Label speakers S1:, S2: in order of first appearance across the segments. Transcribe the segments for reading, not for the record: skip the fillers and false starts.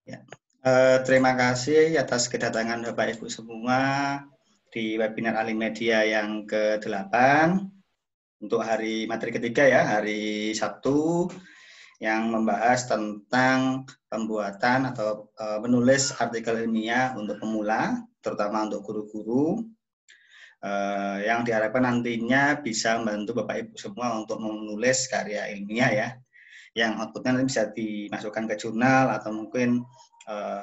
S1: Ya. Terima kasih atas kedatangan Bapak Ibu semua di webinar Alimedia yang ke-8 untuk hari materi ketiga ya, hari Sabtu, yang membahas tentang pembuatan atau menulis artikel ilmiah untuk pemula, terutama untuk guru-guru, yang diharapkan nantinya bisa membantu Bapak Ibu semua untuk menulis karya ilmiah ya, yang outputnya nanti bisa dimasukkan ke jurnal atau mungkin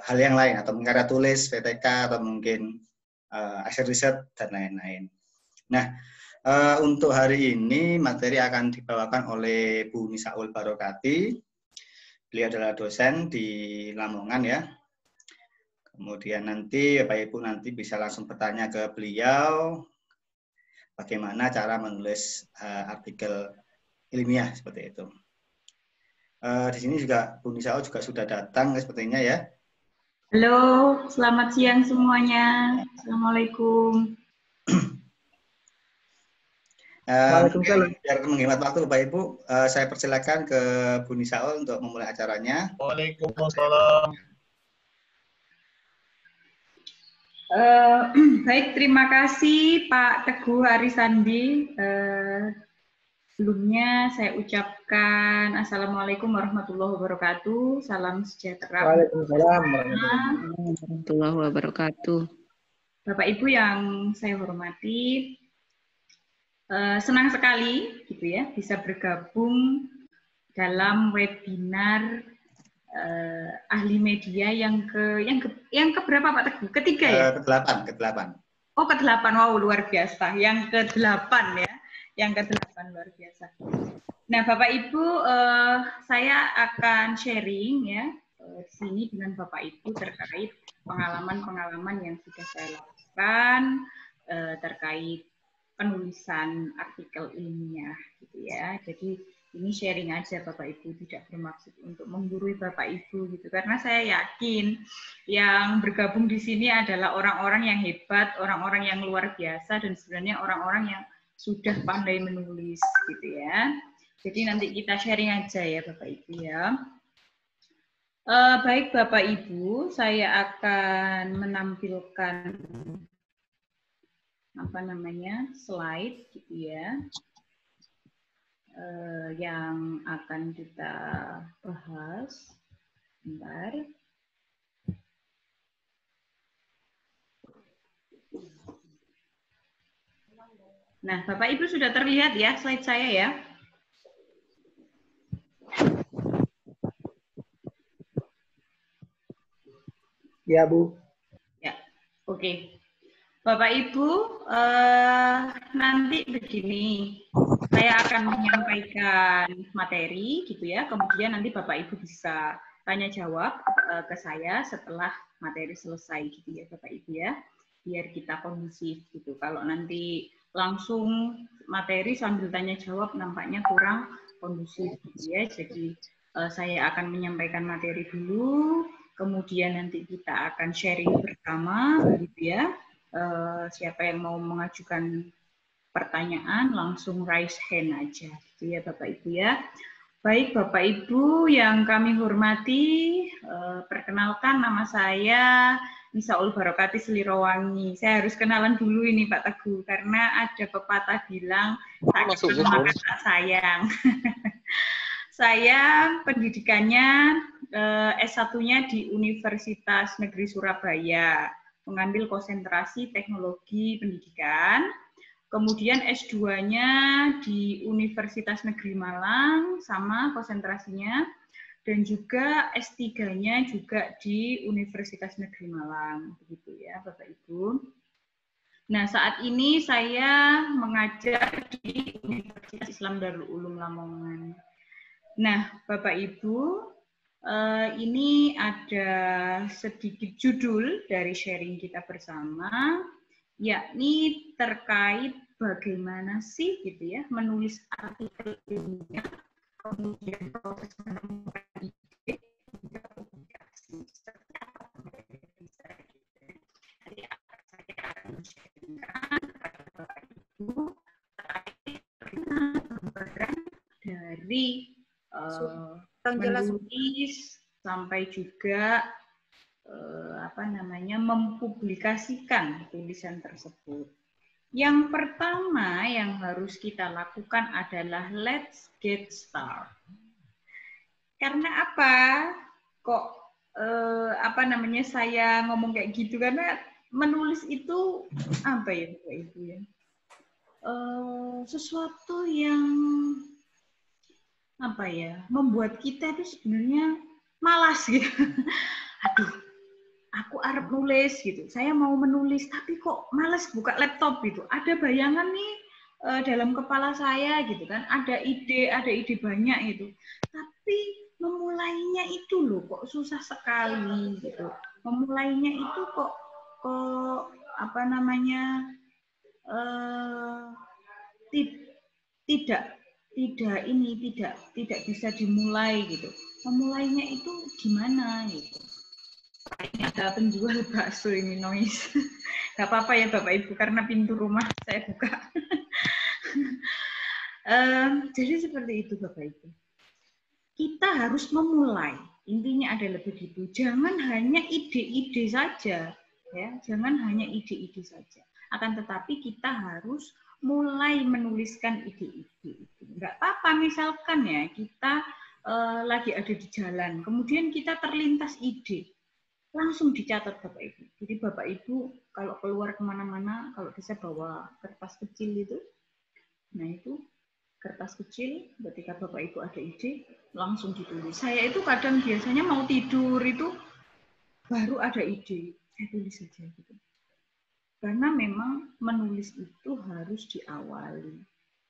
S1: hal yang lain, atau karya tulis, PTK, atau mungkin hasil riset, dan lain-lain. Nah, untuk hari ini materi akan dibawakan oleh Bu Nisaul Barokati. Beliau adalah dosen di Lamongan ya. Kemudian nanti Bapak Ibu nanti bisa langsung bertanya ke beliau bagaimana cara menulis artikel ilmiah seperti itu. Di sini juga Bu Nisaul juga sudah datang sepertinya ya.
S2: Halo, selamat siang semuanya. Assalamualaikum.
S1: Biar menghemat waktu Bapak Ibu, saya persilakan ke Bu Nisaul untuk memulai acaranya.
S3: Waalaikumsalam.
S2: Baik, terima kasih Pak Teguh Arisandi. Sebelumnya saya ucapkan Assalamualaikum warahmatullahi wabarakatuh. Salam sejahtera.
S3: Waalaikumsalam
S4: warahmatullahi wabarakatuh.
S2: Bapak Ibu yang saya hormati, senang sekali gitu ya bisa bergabung dalam webinar ahli media yang keberapa Pak Teguh? Ketiga ya?
S1: Ke-8.
S2: Oh, ke-8. Wow, luar biasa. Yang ke-8 ya. Yang ke-8 luar biasa. Nah, Bapak Ibu, saya akan sharing ya di sini dengan Bapak Ibu terkait pengalaman-pengalaman yang sudah saya lakukan terkait penulisan artikel ilmiah gitu ya. Jadi ini sharing aja Bapak Ibu, tidak bermaksud untuk menggurui Bapak Ibu gitu. Karena saya yakin yang bergabung di sini adalah orang-orang yang hebat, orang-orang yang luar biasa, dan sebenarnya orang-orang yang sudah pandai menulis gitu ya. Jadi nanti kita sharing aja ya Bapak Ibu ya. Baik Bapak Ibu, saya akan menampilkan slide gitu ya. Yang akan kita bahas. Bentar. Nah, Bapak Ibu sudah terlihat ya slide saya ya?
S3: Ya, Bu.
S2: Ya, oke. Bapak Ibu, nanti begini, saya akan menyampaikan materi gitu ya, kemudian nanti Bapak Ibu bisa tanya jawab ke saya setelah materi selesai gitu ya Bapak Ibu ya, biar kita kondusif gitu. Kalau nanti langsung materi sambil tanya jawab nampaknya kurang kondusif gitu ya, jadi saya akan menyampaikan materi dulu, kemudian nanti kita akan sharing bersama gitu ya. Siapa yang mau mengajukan pertanyaan langsung raise hand aja gitu ya Bapak Ibu ya. Baik Bapak Ibu yang kami hormati, perkenalkan nama saya Nisaul Barokati Selirowangi. Saya harus kenalan dulu ini Pak Teguh karena ada pepatah bilang tak kenal maka tak sayang. Saya pendidikannya S1-nya di Universitas Negeri Surabaya, mengambil konsentrasi teknologi pendidikan. Kemudian S2-nya di Universitas Negeri Malang, sama konsentrasinya. Dan juga S3-nya juga di Universitas Negeri Malang. Begitu ya, Bapak Ibu. Nah, saat ini saya mengajar di Universitas Islam Darul Ulum Lamongan. Nah, Bapak Ibu, ini ada sedikit judul dari sharing kita bersama, yakni terkait bagaimana sih gitu ya menulis artikel ilmiah, kemudian proses menemukan ide, hingga publikasi. Seperti apa jadi saya akan sharingkan kepada Bapak Ibu terkait gambaran dari menulis sampai juga mempublikasikan tulisan tersebut. Yang pertama yang harus kita lakukan adalah let's get start. Karena apa? Kok saya ngomong kayak gitu, karena menulis itu apa ya Bapak Ibu ya? Sesuatu yang membuat kita itu sebenarnya malas gitu. Aduh, aku arep nulis gitu. Saya mau menulis tapi kok malas buka laptop gitu. Ada bayangan nih dalam kepala saya gitu kan. Ada ide banyak itu. Tapi memulainya itu loh kok susah sekali gitu. Memulainya itu kok tidak bisa dimulai gitu. Memulainya itu gimana gitu. Ini ada penjual bakso ini noise. Gak apa-apa ya Bapak Ibu karena pintu rumah saya buka. Jadi seperti itu Bapak Ibu. Kita harus memulai. Intinya adalah begitu. Jangan hanya ide-ide saja, ya. Jangan hanya ide-ide saja. Akan tetapi kita harus mulai menuliskan ide-ide itu. Enggak apa-apa misalkan ya kita lagi ada di jalan, kemudian kita terlintas ide, langsung dicatat Bapak Ibu. Jadi Bapak Ibu kalau keluar kemana-mana, kalau bisa bawa kertas kecil itu, nah itu kertas kecil, ketika Bapak Ibu ada ide, langsung ditulis. Saya itu kadang biasanya mau tidur itu, baru ada ide, saya tulis saja gitu. Karena memang menulis itu harus diawali.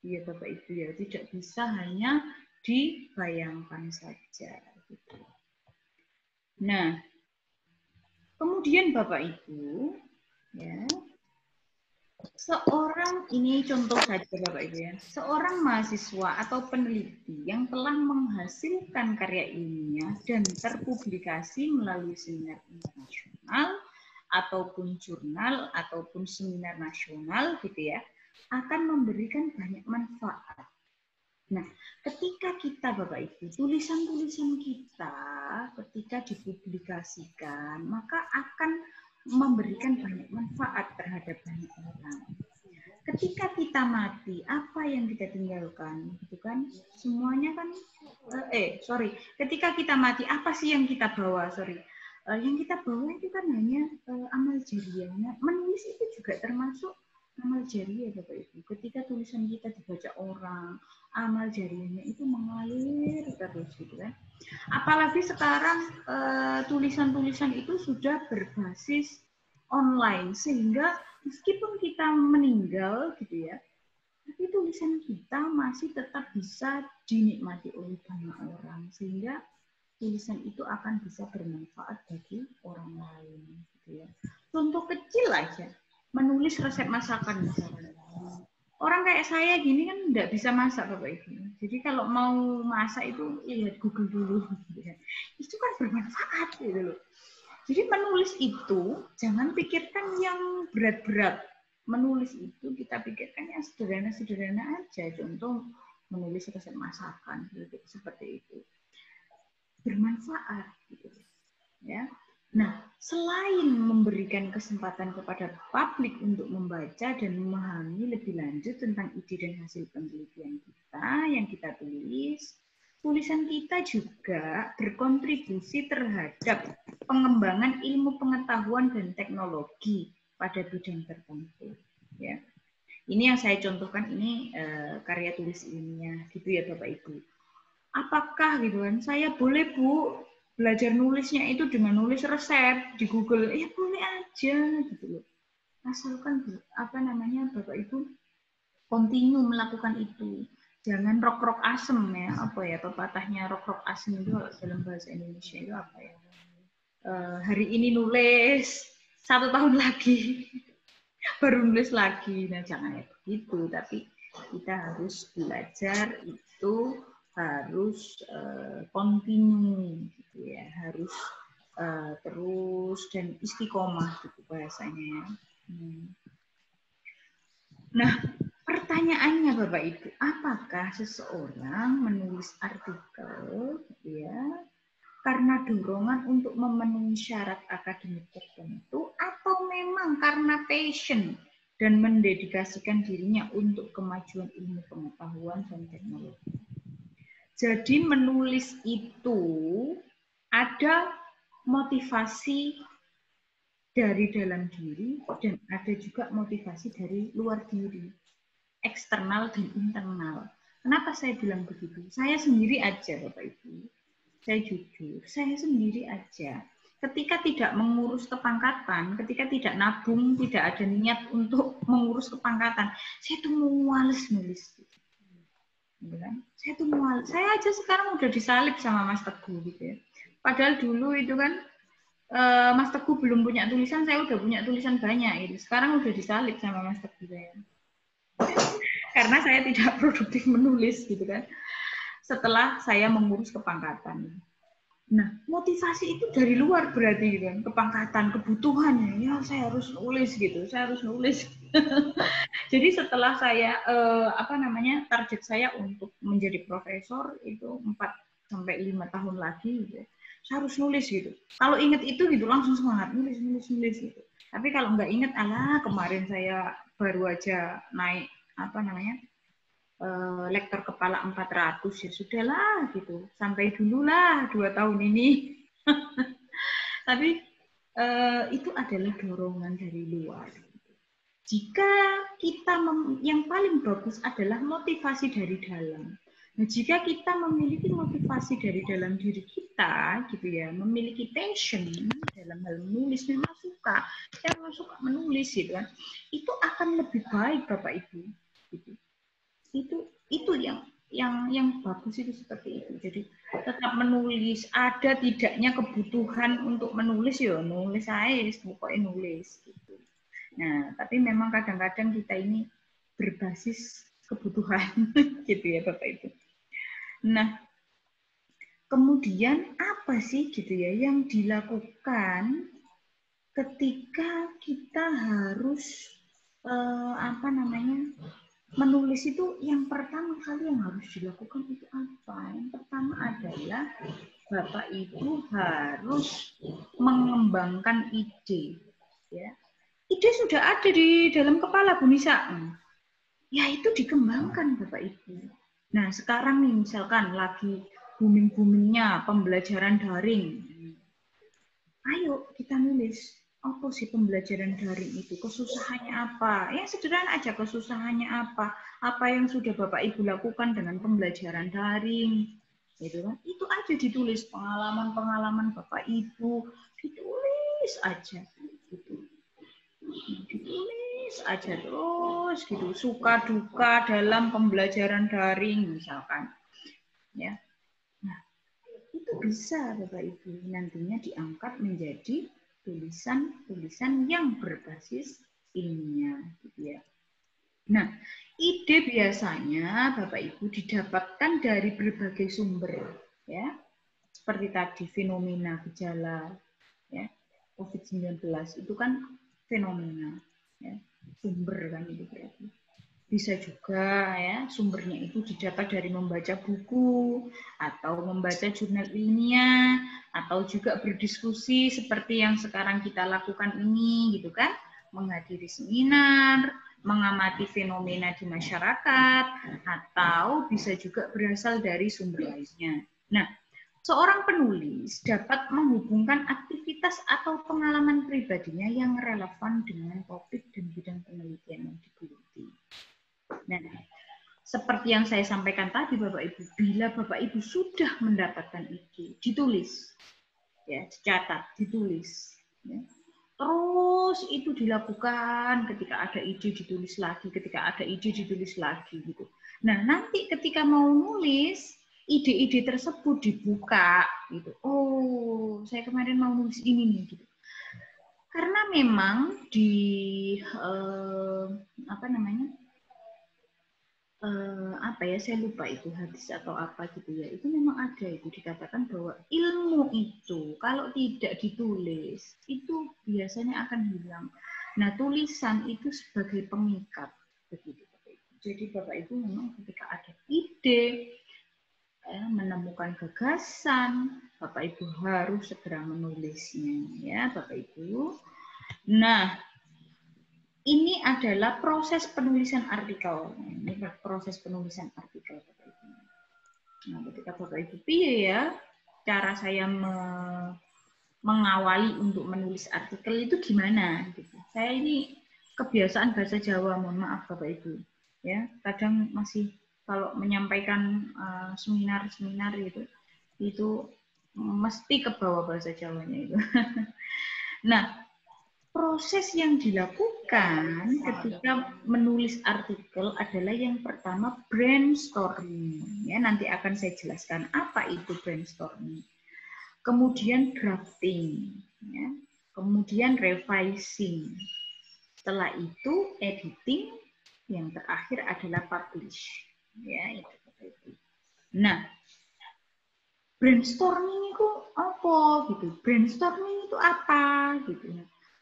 S2: Ya Bapak Ibu ya, tidak bisa hanya dibayangkan saja. Gitu. Nah, kemudian Bapak Ibu, ya, ini contoh saja Bapak Ibu ya, seorang mahasiswa atau peneliti yang telah menghasilkan karya ilmiah dan terpublikasi melalui seminar internasional ataupun jurnal ataupun seminar nasional gitu ya, akan memberikan banyak manfaat. Nah, ketika kita Bapak Ibu, tulisan-tulisan kita ketika dipublikasikan, maka akan memberikan banyak manfaat terhadap banyak orang. Ketika kita mati, apa yang kita tinggalkan? Gitu kan? Semuanya kan, ketika kita mati, apa sih yang kita bawa? Yang kita bawa itu kan hanya amal jariahnya. Menulis itu juga termasuk amal jariah Bapak Ibu. Ketika tulisan kita dibaca orang, amal jariahnya itu mengalir terus gitu kan. Apalagi sekarang tulisan-tulisan itu sudah berbasis online sehingga meskipun kita meninggal gitu ya, tapi tulisan kita masih tetap bisa dinikmati oleh banyak orang sehingga tulisan itu akan bisa bermanfaat bagi orang lain gitu ya. Contoh kecil aja, menulis resep masakan misalnya. Orang kayak saya gini kan nggak bisa masak Bapak Ibu. Jadi kalau mau masak itu lihat Google dulu. Gitu ya. Itu kan bermanfaat gitu loh. Jadi menulis itu jangan pikirkan yang berat-berat. Menulis itu kita pikirkan yang sederhana-sederhana aja. Contoh menulis resep masakan gitu, seperti itu. Bermanfaat gitu. Ya. Nah, selain memberikan kesempatan kepada publik untuk membaca dan memahami lebih lanjut tentang ide dan hasil penelitian kita yang kita tulis, tulisan kita juga berkontribusi terhadap pengembangan ilmu pengetahuan dan teknologi pada bidang tertentu. Ya. Ini yang saya contohkan, ini karya tulis ilmiah, gitu ya Bapak Ibu. Apakah gitu kan, saya boleh Bu belajar nulisnya itu dengan nulis resep di Google, ya boleh aja gitu loh. Asalkan Bapak Ibu continue melakukan itu. Jangan rok-rok asem ya, pepatahnya rok-rok asem itu dalam bahasa Indonesia itu apa ya? Hari ini nulis, 1 tahun lagi baru nulis lagi. Nah, jangan ya begitu, tapi kita harus belajar itu harus continue gitu ya, harus terus dan istiqomah gitu bahasanya. Nah, pertanyaannya Bapak Ibu, apakah seseorang menulis artikel gitu ya, karena dorongan untuk memenuhi syarat akademik tertentu atau memang karena passion dan mendedikasikan dirinya untuk kemajuan ilmu pengetahuan dan teknologi. Jadi menulis itu ada motivasi dari dalam diri dan ada juga motivasi dari luar diri, eksternal dan internal. Kenapa saya bilang begitu? Saya sendiri aja, Bapak Ibu. Saya jujur, saya sendiri aja. Ketika tidak mengurus kepangkatan, ketika tidak nabung, tidak ada niat untuk mengurus kepangkatan, saya tuh males nulis. Saya tuh males. Saya aja sekarang udah disalib sama Mas Teguh gitu ya. Padahal dulu itu kan Mas Teguh belum punya tulisan, saya udah punya tulisan banyak gitu. Sekarang udah disalib sama Mas Teguh saya. Karena saya tidak produktif menulis gitu kan. Setelah saya mengurus kepangkatan. Nah, motivasi itu dari luar berarti gitu kan. Kepangkatan, kebutuhan ya saya harus nulis gitu. Saya harus nulis. Jadi setelah saya target saya untuk menjadi profesor itu 4 sampai 5 tahun lagi gitu. Saya harus nulis gitu. Kalau ingat itu gitu langsung semangat nulis gitu. Tapi kalau nggak ingat, kemarin saya baru aja naik lektor kepala 400 ya sudahlah gitu. Sampai dululah 2 tahun ini. Tapi itu adalah dorongan dari luar. Jika kita yang paling bagus adalah motivasi dari dalam. Nah, jika kita memiliki motivasi dari dalam diri kita, gitu ya, memiliki passion dalam hal menulis, memang suka menulis, gitu kan, itu akan lebih baik, Bapak Ibu. Gitu. Itu yang bagus itu seperti itu. Jadi tetap menulis, ada tidaknya kebutuhan untuk menulis ya nulis aja, pokoknya nulis gitu. Nah, tapi memang kadang-kadang kita ini berbasis kebutuhan gitu ya Bapak Ibu. Nah, kemudian apa sih gitu ya yang dilakukan ketika kita harus menulis itu? Yang pertama kali yang harus dilakukan itu apa? Yang pertama adalah Bapak Ibu harus mengembangkan ide, ya. Ide sudah ada di dalam kepala Bu Nisa. Ya itu dikembangkan Bapak Ibu. Nah sekarang nih misalkan lagi booming-boomingnya pembelajaran daring. Ayo kita nulis. Apa sih pembelajaran daring itu? Kesusahannya apa? Yang sederhana aja, kesusahannya apa? Apa yang sudah Bapak Ibu lakukan dengan pembelajaran daring? Gitu kan? Itu aja ditulis, pengalaman-pengalaman Bapak Ibu, ditulis aja. Gitu. Ditulis aja terus gitu, suka duka dalam pembelajaran daring misalkan. Ya. Nah, itu bisa Bapak Ibu nantinya diangkat menjadi tulisan-tulisan yang berbasis ilmiah gitu ya. Nah, ide biasanya Bapak Ibu didapatkan dari berbagai sumber ya. Seperti tadi fenomena gejala ya. COVID-19 itu kan fenomena ya. Sumber kan itu berarti. Bisa juga ya sumbernya itu didapat dari membaca buku atau membaca jurnal ilmiah atau juga berdiskusi seperti yang sekarang kita lakukan ini gitu kan, menghadiri seminar, mengamati fenomena di masyarakat, atau bisa juga berasal dari sumber lainnya. Nah, seorang penulis dapat menghubungkan aktivitas atau pengalaman pribadinya yang relevan dengan topik dan bidang penelitian yang digeluti. Nah, seperti yang saya sampaikan tadi Bapak Ibu, bila Bapak Ibu sudah mendapatkan ide, ditulis, ya, dicatat, ditulis. Ya. Terus itu dilakukan ketika ada ide ditulis lagi, ketika ada ide ditulis lagi gitu. Nah, nanti ketika mau nulis, ide-ide tersebut dibuka gitu. Oh, saya kemarin mau nulis ini nih gitu. Karena memang di saya lupa itu hadis atau apa gitu ya, itu memang ada itu dikatakan bahwa ilmu itu kalau tidak ditulis itu biasanya akan hilang. Nah tulisan itu sebagai pengikat begitu Bapak Ibu. Jadi Bapak Ibu memang ketika ada ide menemukan gagasan, Bapak Ibu harus segera menulisnya, ya Bapak Ibu. Nah, ini adalah proses penulisan artikel. Ini proses penulisan artikel, Bapak Ibu. Nah, ketika Bapak Ibu ya, cara saya mengawali untuk menulis artikel itu gimana? Gitu. Saya ini kebiasaan bahasa Jawa, mohon maaf Bapak Ibu. Ya, kadang masih kalau menyampaikan seminar-seminar gitu, itu mesti ke bawah bahasa Jawanya itu. Nah, proses yang dilakukan ketika menulis artikel adalah yang pertama brainstorming. Ya, nanti akan saya jelaskan apa itu brainstorming. Kemudian drafting, ya. Kemudian revising. Setelah itu editing, yang terakhir adalah publish. Ya, itu. Nah, brainstorming itu apa gitu? Brainstorming itu apa gitu?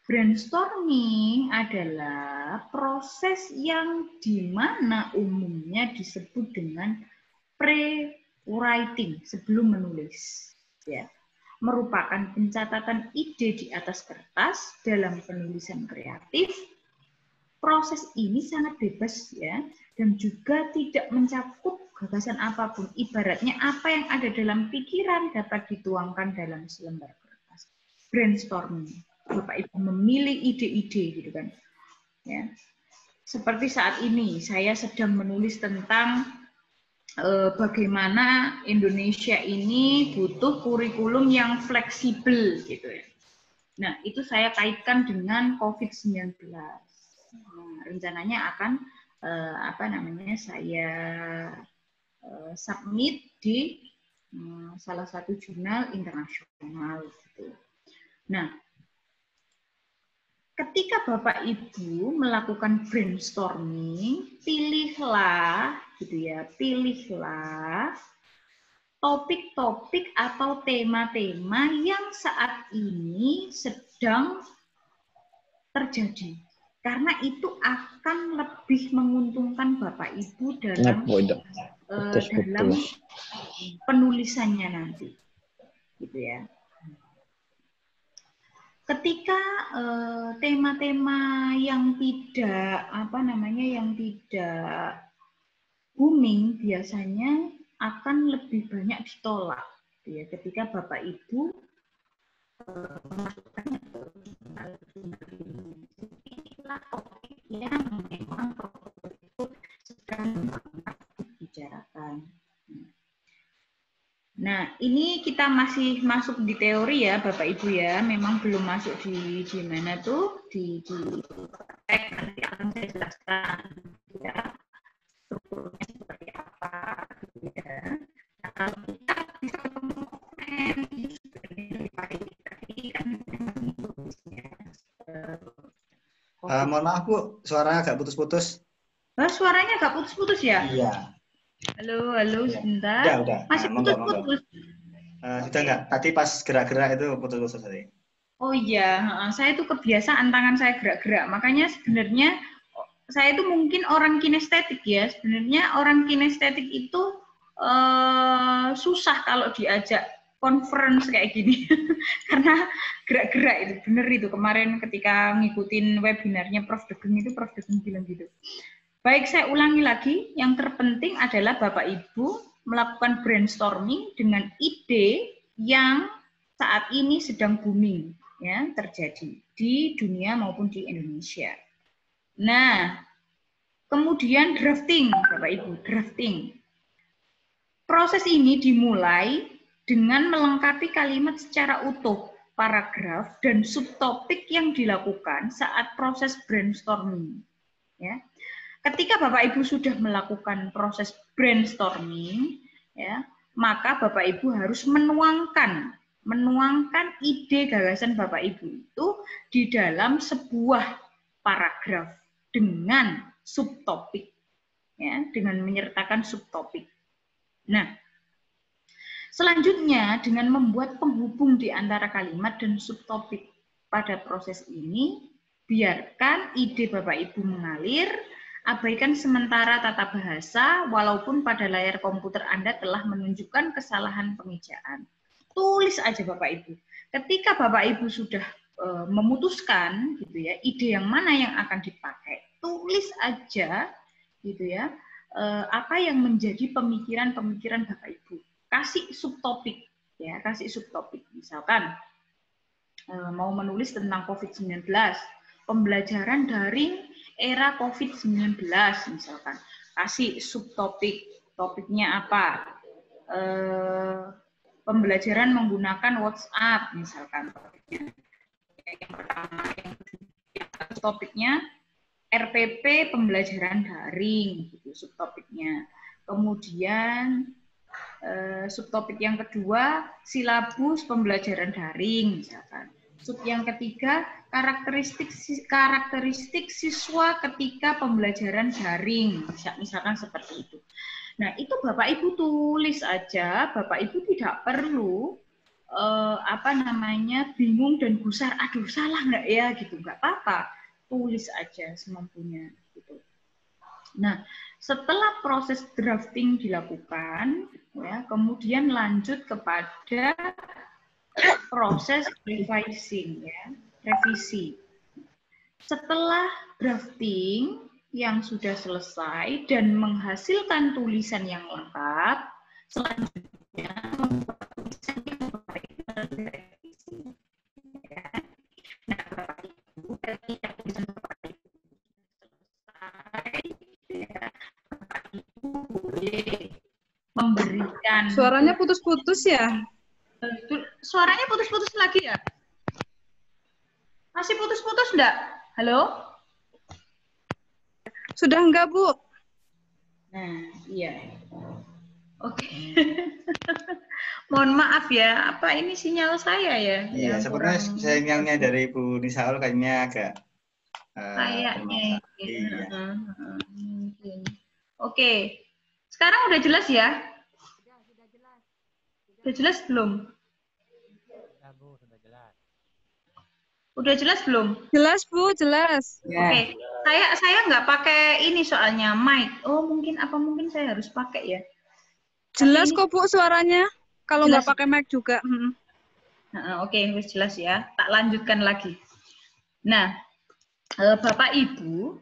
S2: Brainstorming adalah proses yang dimana umumnya disebut dengan pre-writing, sebelum menulis, ya, merupakan pencatatan ide di atas kertas dalam penulisan kreatif. Proses ini sangat bebas, ya, dan juga tidak mencakup gagasan apapun. Ibaratnya apa yang ada dalam pikiran dapat dituangkan dalam selembar kertas. Brainstorming. Bapak Ibu memilih ide-ide gitu kan. Ya. Seperti saat ini saya sedang menulis tentang bagaimana Indonesia ini butuh kurikulum yang fleksibel gitu ya. Nah, itu saya kaitkan dengan COVID-19. Nah, rencananya akan saya submit di salah satu jurnal internasional gitu. Nah, ketika Bapak Ibu melakukan brainstorming, pilihlah gitu ya, pilihlah topik-topik atau tema-tema yang saat ini sedang terjadi. Karena itu akan lebih menguntungkan Bapak Ibu dalam penulisannya nanti, gitu ya. Ketika tema-tema yang tidak yang tidak booming biasanya akan lebih banyak ditolak, gitu ya. Ketika Bapak Ibu yang memang itu sedang dibicarakan. Nah, ini kita masih masuk di teori ya, Bapak Ibu ya. Memang belum masuk di mana tuh di praktek, nanti akan saya jelaskan ya strukturnya seperti apa gitu ya. Nah, kalau kita bisa mengkomen itu sebenarnya tadi kan memang tulisnya.
S1: Mohon maaf Bu, suaranya agak putus-putus.
S2: Suaranya agak putus-putus ya?
S1: Iya.
S2: Halo, ya. Sebentar.
S1: Udah.
S2: Masih putus-putus.
S1: Sudah enggak? Tadi pas gerak-gerak itu putus-putus tadi.
S2: Oh iya, saya itu kebiasaan tangan saya gerak-gerak. Makanya sebenarnya saya itu mungkin orang kinestetik ya. Sebenarnya orang kinestetik itu susah kalau diajak conference kayak gini. Karena gerak-gerak itu, bener itu. Kemarin ketika ngikutin webinarnya Prof. Degeng itu, Prof. Degeng bilang gitu. Baik, saya ulangi lagi. Yang terpenting adalah Bapak Ibu melakukan brainstorming dengan ide yang saat ini sedang booming ya, terjadi di dunia maupun di Indonesia. Nah, kemudian drafting, Bapak Ibu, drafting. Proses ini dimulai dengan melengkapi kalimat secara utuh, paragraf dan subtopik yang dilakukan saat proses brainstorming. Ya. Ketika Bapak Ibu sudah melakukan proses brainstorming, ya, maka Bapak Ibu harus menuangkan ide gagasan Bapak Ibu itu di dalam sebuah paragraf dengan subtopik, ya, dengan menyertakan subtopik. Nah, selanjutnya dengan membuat penghubung di antara kalimat dan subtopik. Pada proses ini, biarkan ide Bapak Ibu mengalir Abaikan sementara tata bahasa walaupun pada layar komputer Anda telah menunjukkan kesalahan pengejaan. Tulis aja Bapak Ibu. Ketika Bapak Ibu sudah memutuskan gitu ya, ide yang mana yang akan dipakai, tulis aja gitu ya. Apa yang menjadi pemikiran-pemikiran Bapak Ibu. Kasih subtopik ya, kasih subtopik. Misalkan mau menulis tentang COVID-19, pembelajaran daring era COVID-19 misalkan. Kasih subtopik, topiknya apa? Pembelajaran menggunakan WhatsApp misalkan. Yang pertama, yang topiknya RPP pembelajaran daring, gitu, subtopiknya. Kemudian subtopik yang kedua, silabus pembelajaran daring, misalkan. Sub yang ketiga, karakteristik siswa ketika pembelajaran daring, misalkan seperti itu. Nah, itu Bapak Ibu tulis aja, Bapak Ibu tidak perlu bingung dan gusar, aduh salah nggak ya gitu, nggak apa-apa, tulis aja semampunya gitu. Nah, setelah proses drafting dilakukan, ya, kemudian lanjut kepada proses revising, ya, revisi. Setelah drafting yang sudah selesai dan menghasilkan tulisan yang lengkap, selanjutnya membuat tulisan yang baik dan direvisi. Ya. Nah, Bapak Ibu, ketika tulisan Bapak Ibu selesai, ya, Bapak Ibu boleh memberikan.
S5: Suaranya putus-putus ya?
S2: Suaranya putus-putus lagi ya? Masih putus-putus enggak? Halo?
S5: Sudah enggak, Bu?
S2: Nah, iya. Oke. Mohon maaf ya, apa ini sinyal saya ya?
S1: Iya, sebenarnya sinyalnya dari Bu Nisaul kayaknya agak
S2: kayaknya.
S1: Iya.
S2: Mungkin. Oke. Sekarang udah jelas ya? Sudah jelas. Udah jelas belum?
S6: Ya, Bu, sudah jelas.
S2: Udah jelas belum?
S5: Jelas, Bu, jelas.
S2: Oke. Saya nggak pakai ini soalnya mic. Oh, mungkin saya harus pakai ya?
S5: Jelas kok, Bu, suaranya. Kalau nggak pakai mic juga.
S2: Oke, wis jelas ya. Tak lanjutkan lagi. Nah, Bapak Ibu,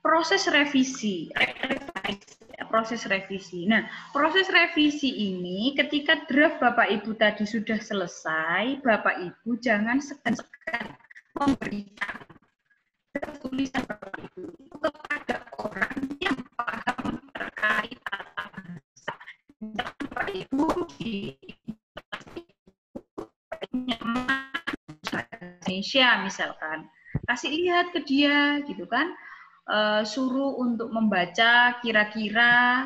S2: proses revisi. Nah, proses revisi ini ketika draft Bapak Ibu tadi sudah selesai, Bapak Ibu jangan segan-segan memberikan tulisan Bapak Ibu itu kepada orang yang paham terkait tata bahasa. Bapak Ibu di Indonesia misalkan, kasih lihat ke dia gitu kan, suruh untuk membaca kira-kira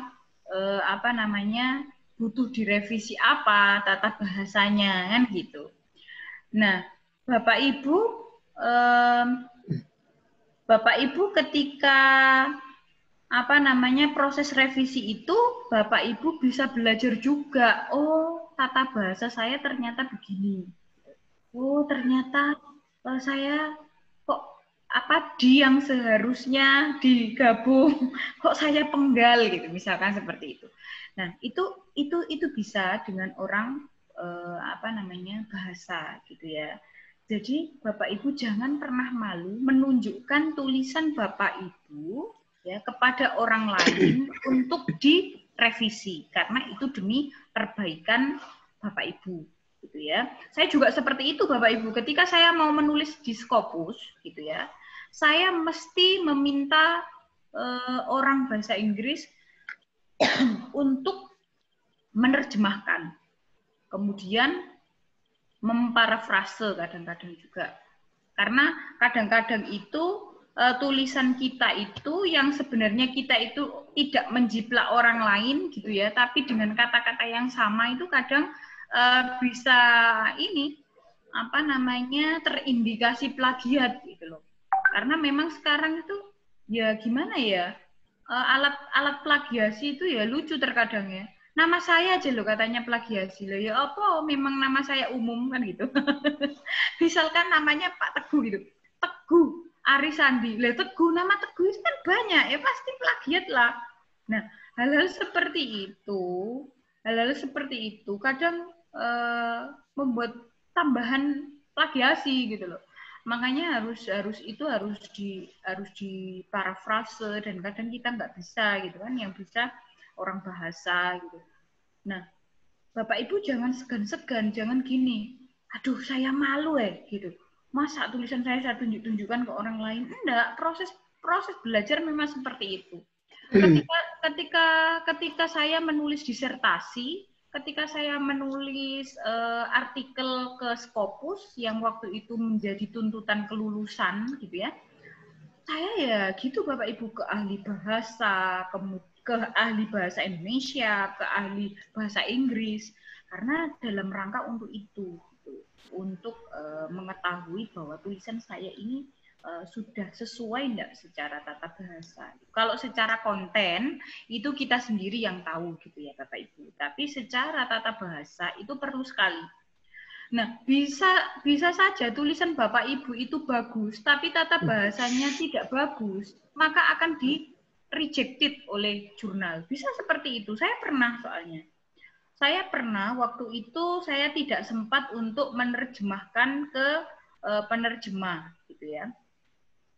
S2: butuh direvisi apa tata bahasanya kan gitu. Nah, Bapak Ibu ketika proses revisi itu Bapak Ibu bisa belajar juga. Oh, tata bahasa saya ternyata begini. Oh, ternyata saya kok di yang seharusnya digabung kok saya penggal gitu, misalkan seperti itu. Nah, itu bisa dengan orang bahasa gitu ya. Jadi Bapak Ibu jangan pernah malu menunjukkan tulisan Bapak Ibu ya kepada orang lain untuk direvisi karena itu demi perbaikan Bapak Ibu gitu ya. Saya juga seperti itu Bapak Ibu, ketika saya mau menulis di Scopus gitu ya, saya mesti meminta orang bahasa Inggris untuk menerjemahkan, kemudian memparafrase kadang-kadang juga, karena kadang-kadang itu tulisan kita itu yang sebenarnya kita itu tidak menjiplak orang lain gitu ya, tapi dengan kata-kata yang sama itu kadang bisa terindikasi plagiat gitu loh. Karena memang sekarang itu ya gimana ya, alat plagiasi itu ya lucu terkadang ya. Nama saya aja loh katanya plagiasi loh, ya apa memang nama saya umum kan gitu. Misalkan namanya Pak Teguh gitu, Teguh Ari Sandi. Lah Teguh, nama Teguh itu kan banyak, ya pasti plagiat lah. Nah, hal-hal seperti itu kadang membuat tambahan plagiasi gitu loh. Makanya harus di parafrase, dan kadang kita nggak bisa gitu kan, yang bisa orang bahasa gitu. Nah, Bapak Ibu jangan segan-segan, jangan gini, aduh saya malu gitu. Masa tulisan saya tunjukkan ke orang lain? Enggak, proses belajar memang seperti itu. Ketika saya menulis disertasi, ketika saya menulis artikel ke Scopus yang waktu itu menjadi tuntutan kelulusan gitu ya, saya ya gitu Bapak Ibu, ke ahli bahasa, ke ahli bahasa Indonesia, ke ahli bahasa Inggris, karena dalam rangka untuk itu, gitu. Untuk mengetahui bahwa tulisan saya ini sudah sesuai enggak secara tata bahasa. Kalau secara konten itu kita sendiri yang tahu gitu ya Bapak Ibu. Tapi secara tata bahasa itu perlu sekali. Nah, bisa saja tulisan Bapak Ibu itu bagus, tapi tata bahasanya tidak bagus, maka akan di-rejected oleh jurnal. Bisa seperti itu. Saya pernah soalnya. Saya pernah waktu itu saya tidak sempat untuk menerjemahkan ke penerjemah gitu ya.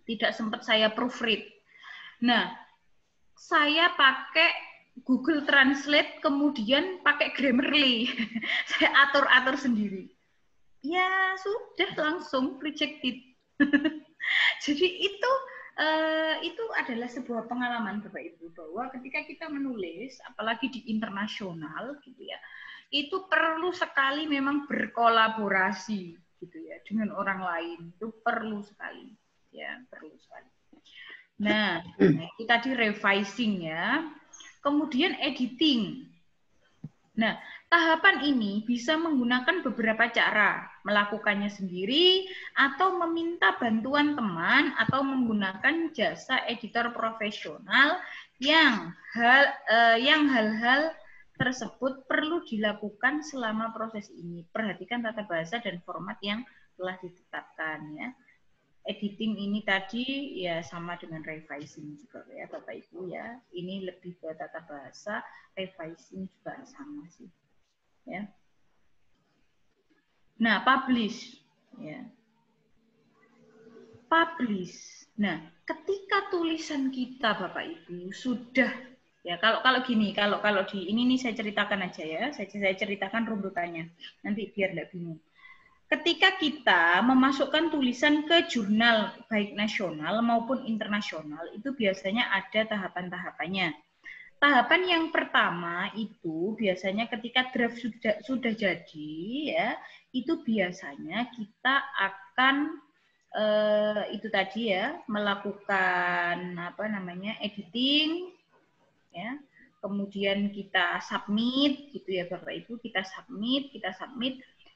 S2: Tidak sempat saya proofread. Nah, saya pakai Google Translate, kemudian pakai Grammarly. Saya atur-atur sendiri. Ya, sudah langsung rejected. Jadi itu adalah sebuah pengalaman Bapak Ibu, bahwa ketika kita menulis, apalagi di internasional gitu ya, itu perlu sekali memang berkolaborasi gitu ya dengan orang lain. Itu perlu sekali. Ya, perlu sekali. Nah, itu tadi revising ya. Kemudian editing. Nah, tahapan ini bisa menggunakan beberapa cara, melakukannya sendiri atau meminta bantuan teman atau menggunakan jasa editor profesional yang hal-hal tersebut perlu dilakukan selama proses ini. Perhatikan tata bahasa dan format yang telah ditetapkan ya. Editing ini tadi ya sama dengan revising juga ya Bapak Ibu ya. Ini lebih ke tata bahasa, revising juga sama sih. Ya. Nah, publish ya. Publish. Nah, ketika tulisan kita Bapak Ibu sudah ya, kalau di ini nih saya ceritakan aja ya. Saya ceritakan runtutannya. Nanti biar enggak bingung. Ketika kita memasukkan tulisan ke jurnal baik nasional maupun internasional, itu biasanya ada tahapan-tahapannya. Tahapan yang pertama itu biasanya ketika draft sudah jadi ya, itu biasanya kita akan itu tadi ya, melakukan editing ya. Kemudian kita submit gitu ya Bapak Ibu, kita submit.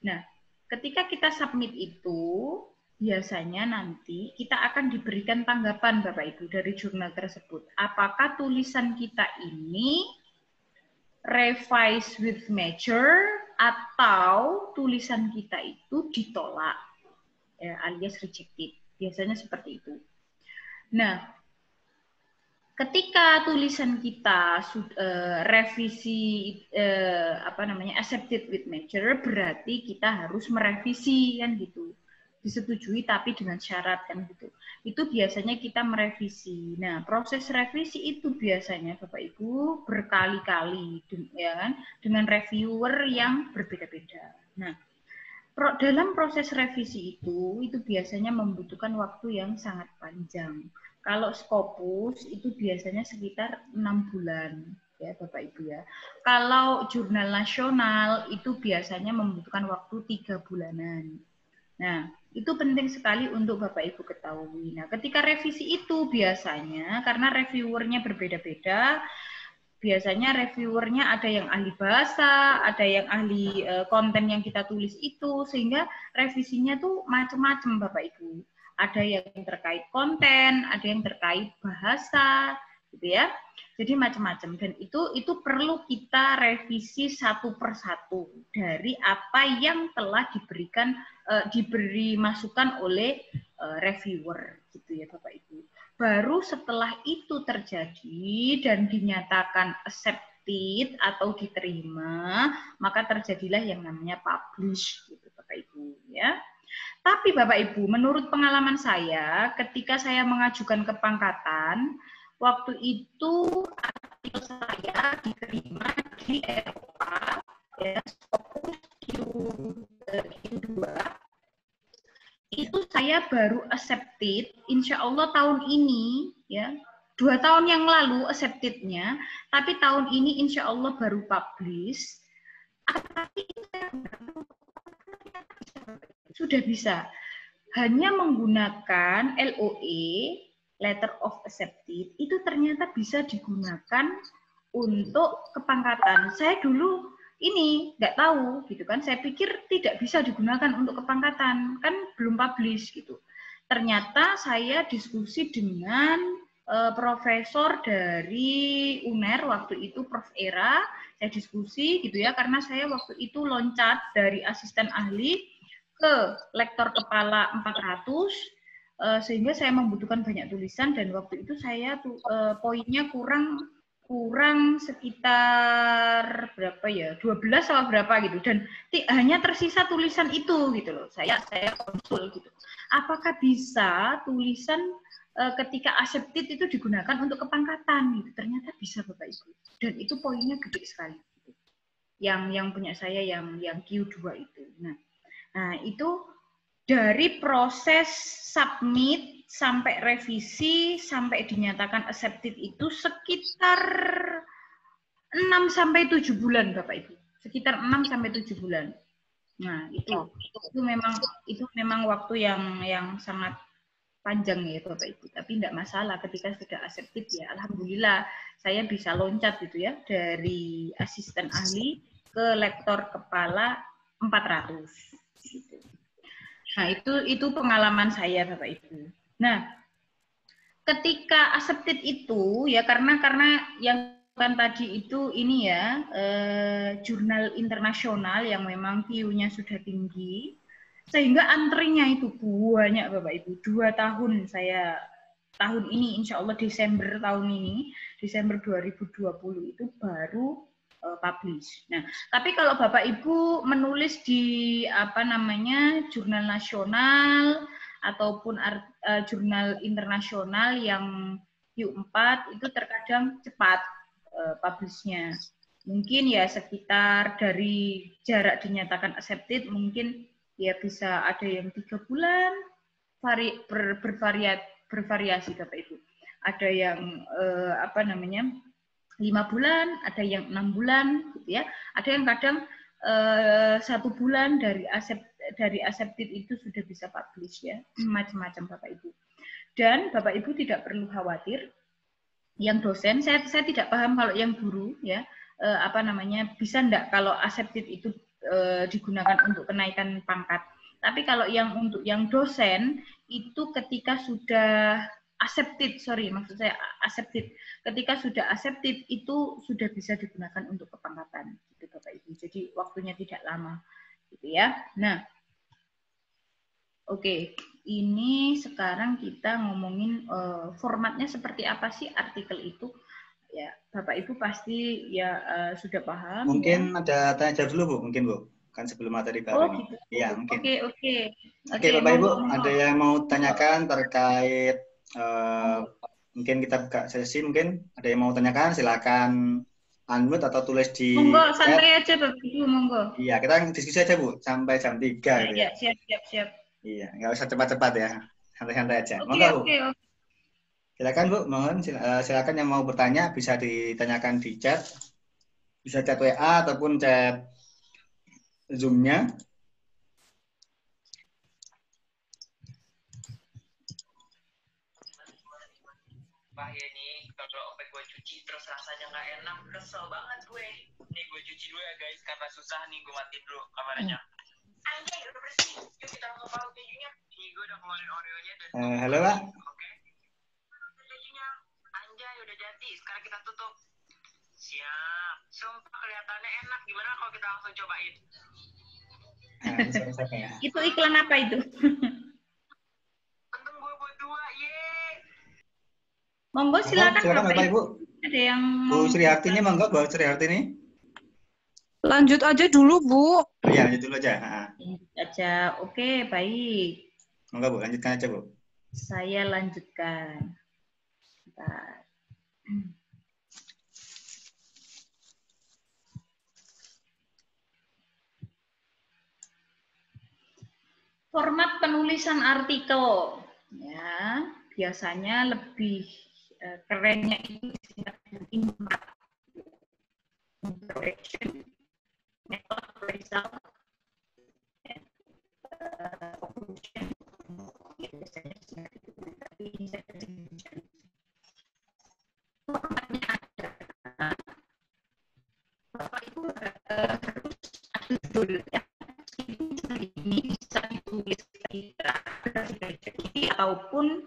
S2: Nah, ketika kita submit itu, biasanya nanti kita akan diberikan tanggapan Bapak Ibu dari jurnal tersebut. Apakah tulisan kita ini revise with major atau tulisan kita itu ditolak, ya, alias rejected. Biasanya seperti itu. Nah, ketika tulisan kita revisi accepted with major, berarti kita harus merevisi kan gitu, disetujui tapi dengan syarat kan gitu. Itu biasanya kita merevisi. Nah, proses revisi itu biasanya Bapak Ibu berkali-kali ya kan, dengan reviewer yang berbeda-beda. Nah, dalam proses revisi itu biasanya membutuhkan waktu yang sangat panjang. Kalau Scopus itu biasanya sekitar 6 bulan ya Bapak Ibu ya. Kalau jurnal nasional itu biasanya membutuhkan waktu 3 bulanan. Nah, itu penting sekali untuk Bapak Ibu ketahui. Nah, ketika revisi itu biasanya karena reviewernya berbeda-beda, biasanya reviewernya ada yang ahli bahasa, ada yang ahli konten yang kita tulis itu, sehingga revisinya tuh macam-macam Bapak Ibu. Ada yang terkait konten, ada yang terkait bahasa, gitu ya. Jadi macam-macam, dan itu perlu kita revisi satu persatu dari apa yang telah diberi masukan oleh reviewer gitu ya Bapak Ibu. Baru setelah itu terjadi dan dinyatakan accepted atau diterima, maka terjadilah yang namanya publish gitu Bapak Ibu ya. Tapi Bapak Ibu, menurut pengalaman saya ketika saya mengajukan kepangkatan, waktu itu artikel saya diterima di Eropa ya, Q2 itu saya baru accepted, insya Allah tahun ini ya, 2 tahun yang lalu acceptednya, tapi tahun ini insya Allah baru publish. Tapi sudah bisa hanya menggunakan LOE, letter of accepted, itu ternyata bisa digunakan untuk kepangkatan. Saya dulu ini nggak tahu gitu kan, saya pikir tidak bisa digunakan untuk kepangkatan, kan belum publish gitu. Ternyata saya diskusi dengan profesor dari UNER waktu itu, Prof. Era, saya diskusi gitu ya, karena saya waktu itu loncat dari asisten ahli ke lektor kepala 400, sehingga saya membutuhkan banyak tulisan dan waktu itu saya poinnya kurang sekitar berapa ya, 12 atau berapa gitu, dan hanya tersisa tulisan itu gitu loh. Saya konsul gitu, apakah bisa tulisan ketika accepted itu digunakan untuk kepangkatan gitu. Ternyata bisa Bapak Ibu, dan itu poinnya gede sekali gitu. Yang punya saya yang Q2 itu. Nah, itu dari proses submit sampai revisi sampai dinyatakan accepted itu sekitar 6 sampai 7 bulan Bapak Ibu. Sekitar 6 sampai 7 bulan. Nah, itu memang waktu yang sangat panjang ya Bapak Ibu. Tapi tidak masalah ketika sudah accepted ya. Alhamdulillah saya bisa loncat gitu ya dari asisten ahli ke lektor kepala 400. Gitu. Nah, itu pengalaman saya Bapak Ibu. Nah, ketika accepted itu ya karena yang kan tadi itu ini ya jurnal internasional yang memang Q-nya sudah tinggi, sehingga antrinya itu banyak Bapak Ibu. 2 tahun saya tahun ini insya Allah Desember tahun ini, Desember 2020 itu baru publish. Nah, tapi kalau Bapak Ibu menulis di jurnal nasional ataupun jurnal internasional yang Q4 itu terkadang cepat publishnya. Mungkin ya sekitar dari jarak dinyatakan accepted mungkin ya bisa ada yang 3 bulan, bervariasi Bapak Ibu. Ada yang 5 bulan, ada yang 6 bulan, gitu ya. Ada yang kadang 1 bulan dari accepted itu sudah bisa publish ya, macam-macam Bapak Ibu. Dan Bapak Ibu tidak perlu khawatir. Yang dosen, saya tidak paham kalau yang guru ya, bisa enggak kalau accepted itu digunakan untuk kenaikan pangkat. Tapi kalau untuk yang dosen itu ketika sudah accepted, ketika sudah accepted itu sudah bisa digunakan untuk kepangkatan, gitu Bapak Ibu. Jadi waktunya tidak lama, gitu ya. Nah, oke, ini sekarang kita ngomongin formatnya seperti apa sih artikel itu. Ya, Bapak Ibu pasti ya sudah paham.
S1: Mungkin
S2: ya.
S1: ada tanya jawab dulu Bu, mungkin Bu, kan sebelum materi baru ini.
S2: Gitu.
S1: Iya, mungkin.
S2: Oke,
S1: Bapak Ibu, ada yang mau tanyakan terkait mungkin kita buka sesi, mungkin ada yang mau tanyakan, silakan unmute atau tulis di
S2: monggo, santai aja Bapak Ibu, monggo.
S1: Iya, kita diskusi aja Bu, sampai jam 3 gitu ya.
S2: Siap.
S1: Iya, nggak usah cepat-cepat ya, santai-santai aja.
S2: Oke.
S1: Silakan Bu, mohon silakan yang mau bertanya bisa ditanyakan di chat, bisa chat WA ataupun chat Zoom-nya.
S7: Pak ya nih, kalau opek gue cuci terus rasanya nggak enak, kesel banget gue. Nih gue cuci dulu ya guys, karena susah nih, gue matiin dulu kameranya. Anjay, udah bersih. Yuk kita langsung pakai kejunya. Nih gue udah keluarin Oreo-nya dan
S1: Halo Pak.
S7: Oke. Kejunya, anjay udah jadi. Sekarang kita tutup. Siap. Sumpah kelihatannya enak. Gimana kalau kita langsung cobain?
S2: Itu iklan apa itu? Monggo silakan
S1: Silakan Bapak Ibu.
S2: Ada yang
S1: Bu Sri Hartini, monggo Bu Sri Hartini.
S5: Lanjut aja dulu, Bu.
S1: Oh ya, lanjut dulu aja.
S2: aja. Oke, baik.
S1: Monggo Bu, lanjutkan aja Bu.
S2: Saya lanjutkan. Bentar. Format penulisan artikel, ya biasanya lebih kerennya itu disingkat dengan IMPAT. Introduction, method, result, conclusion. Biasanya disingkat itu, tapi ini saya disingkat. Formatnya ada, Bapak Ibu harus ada judul ya. Ini bisa ditulis ataupun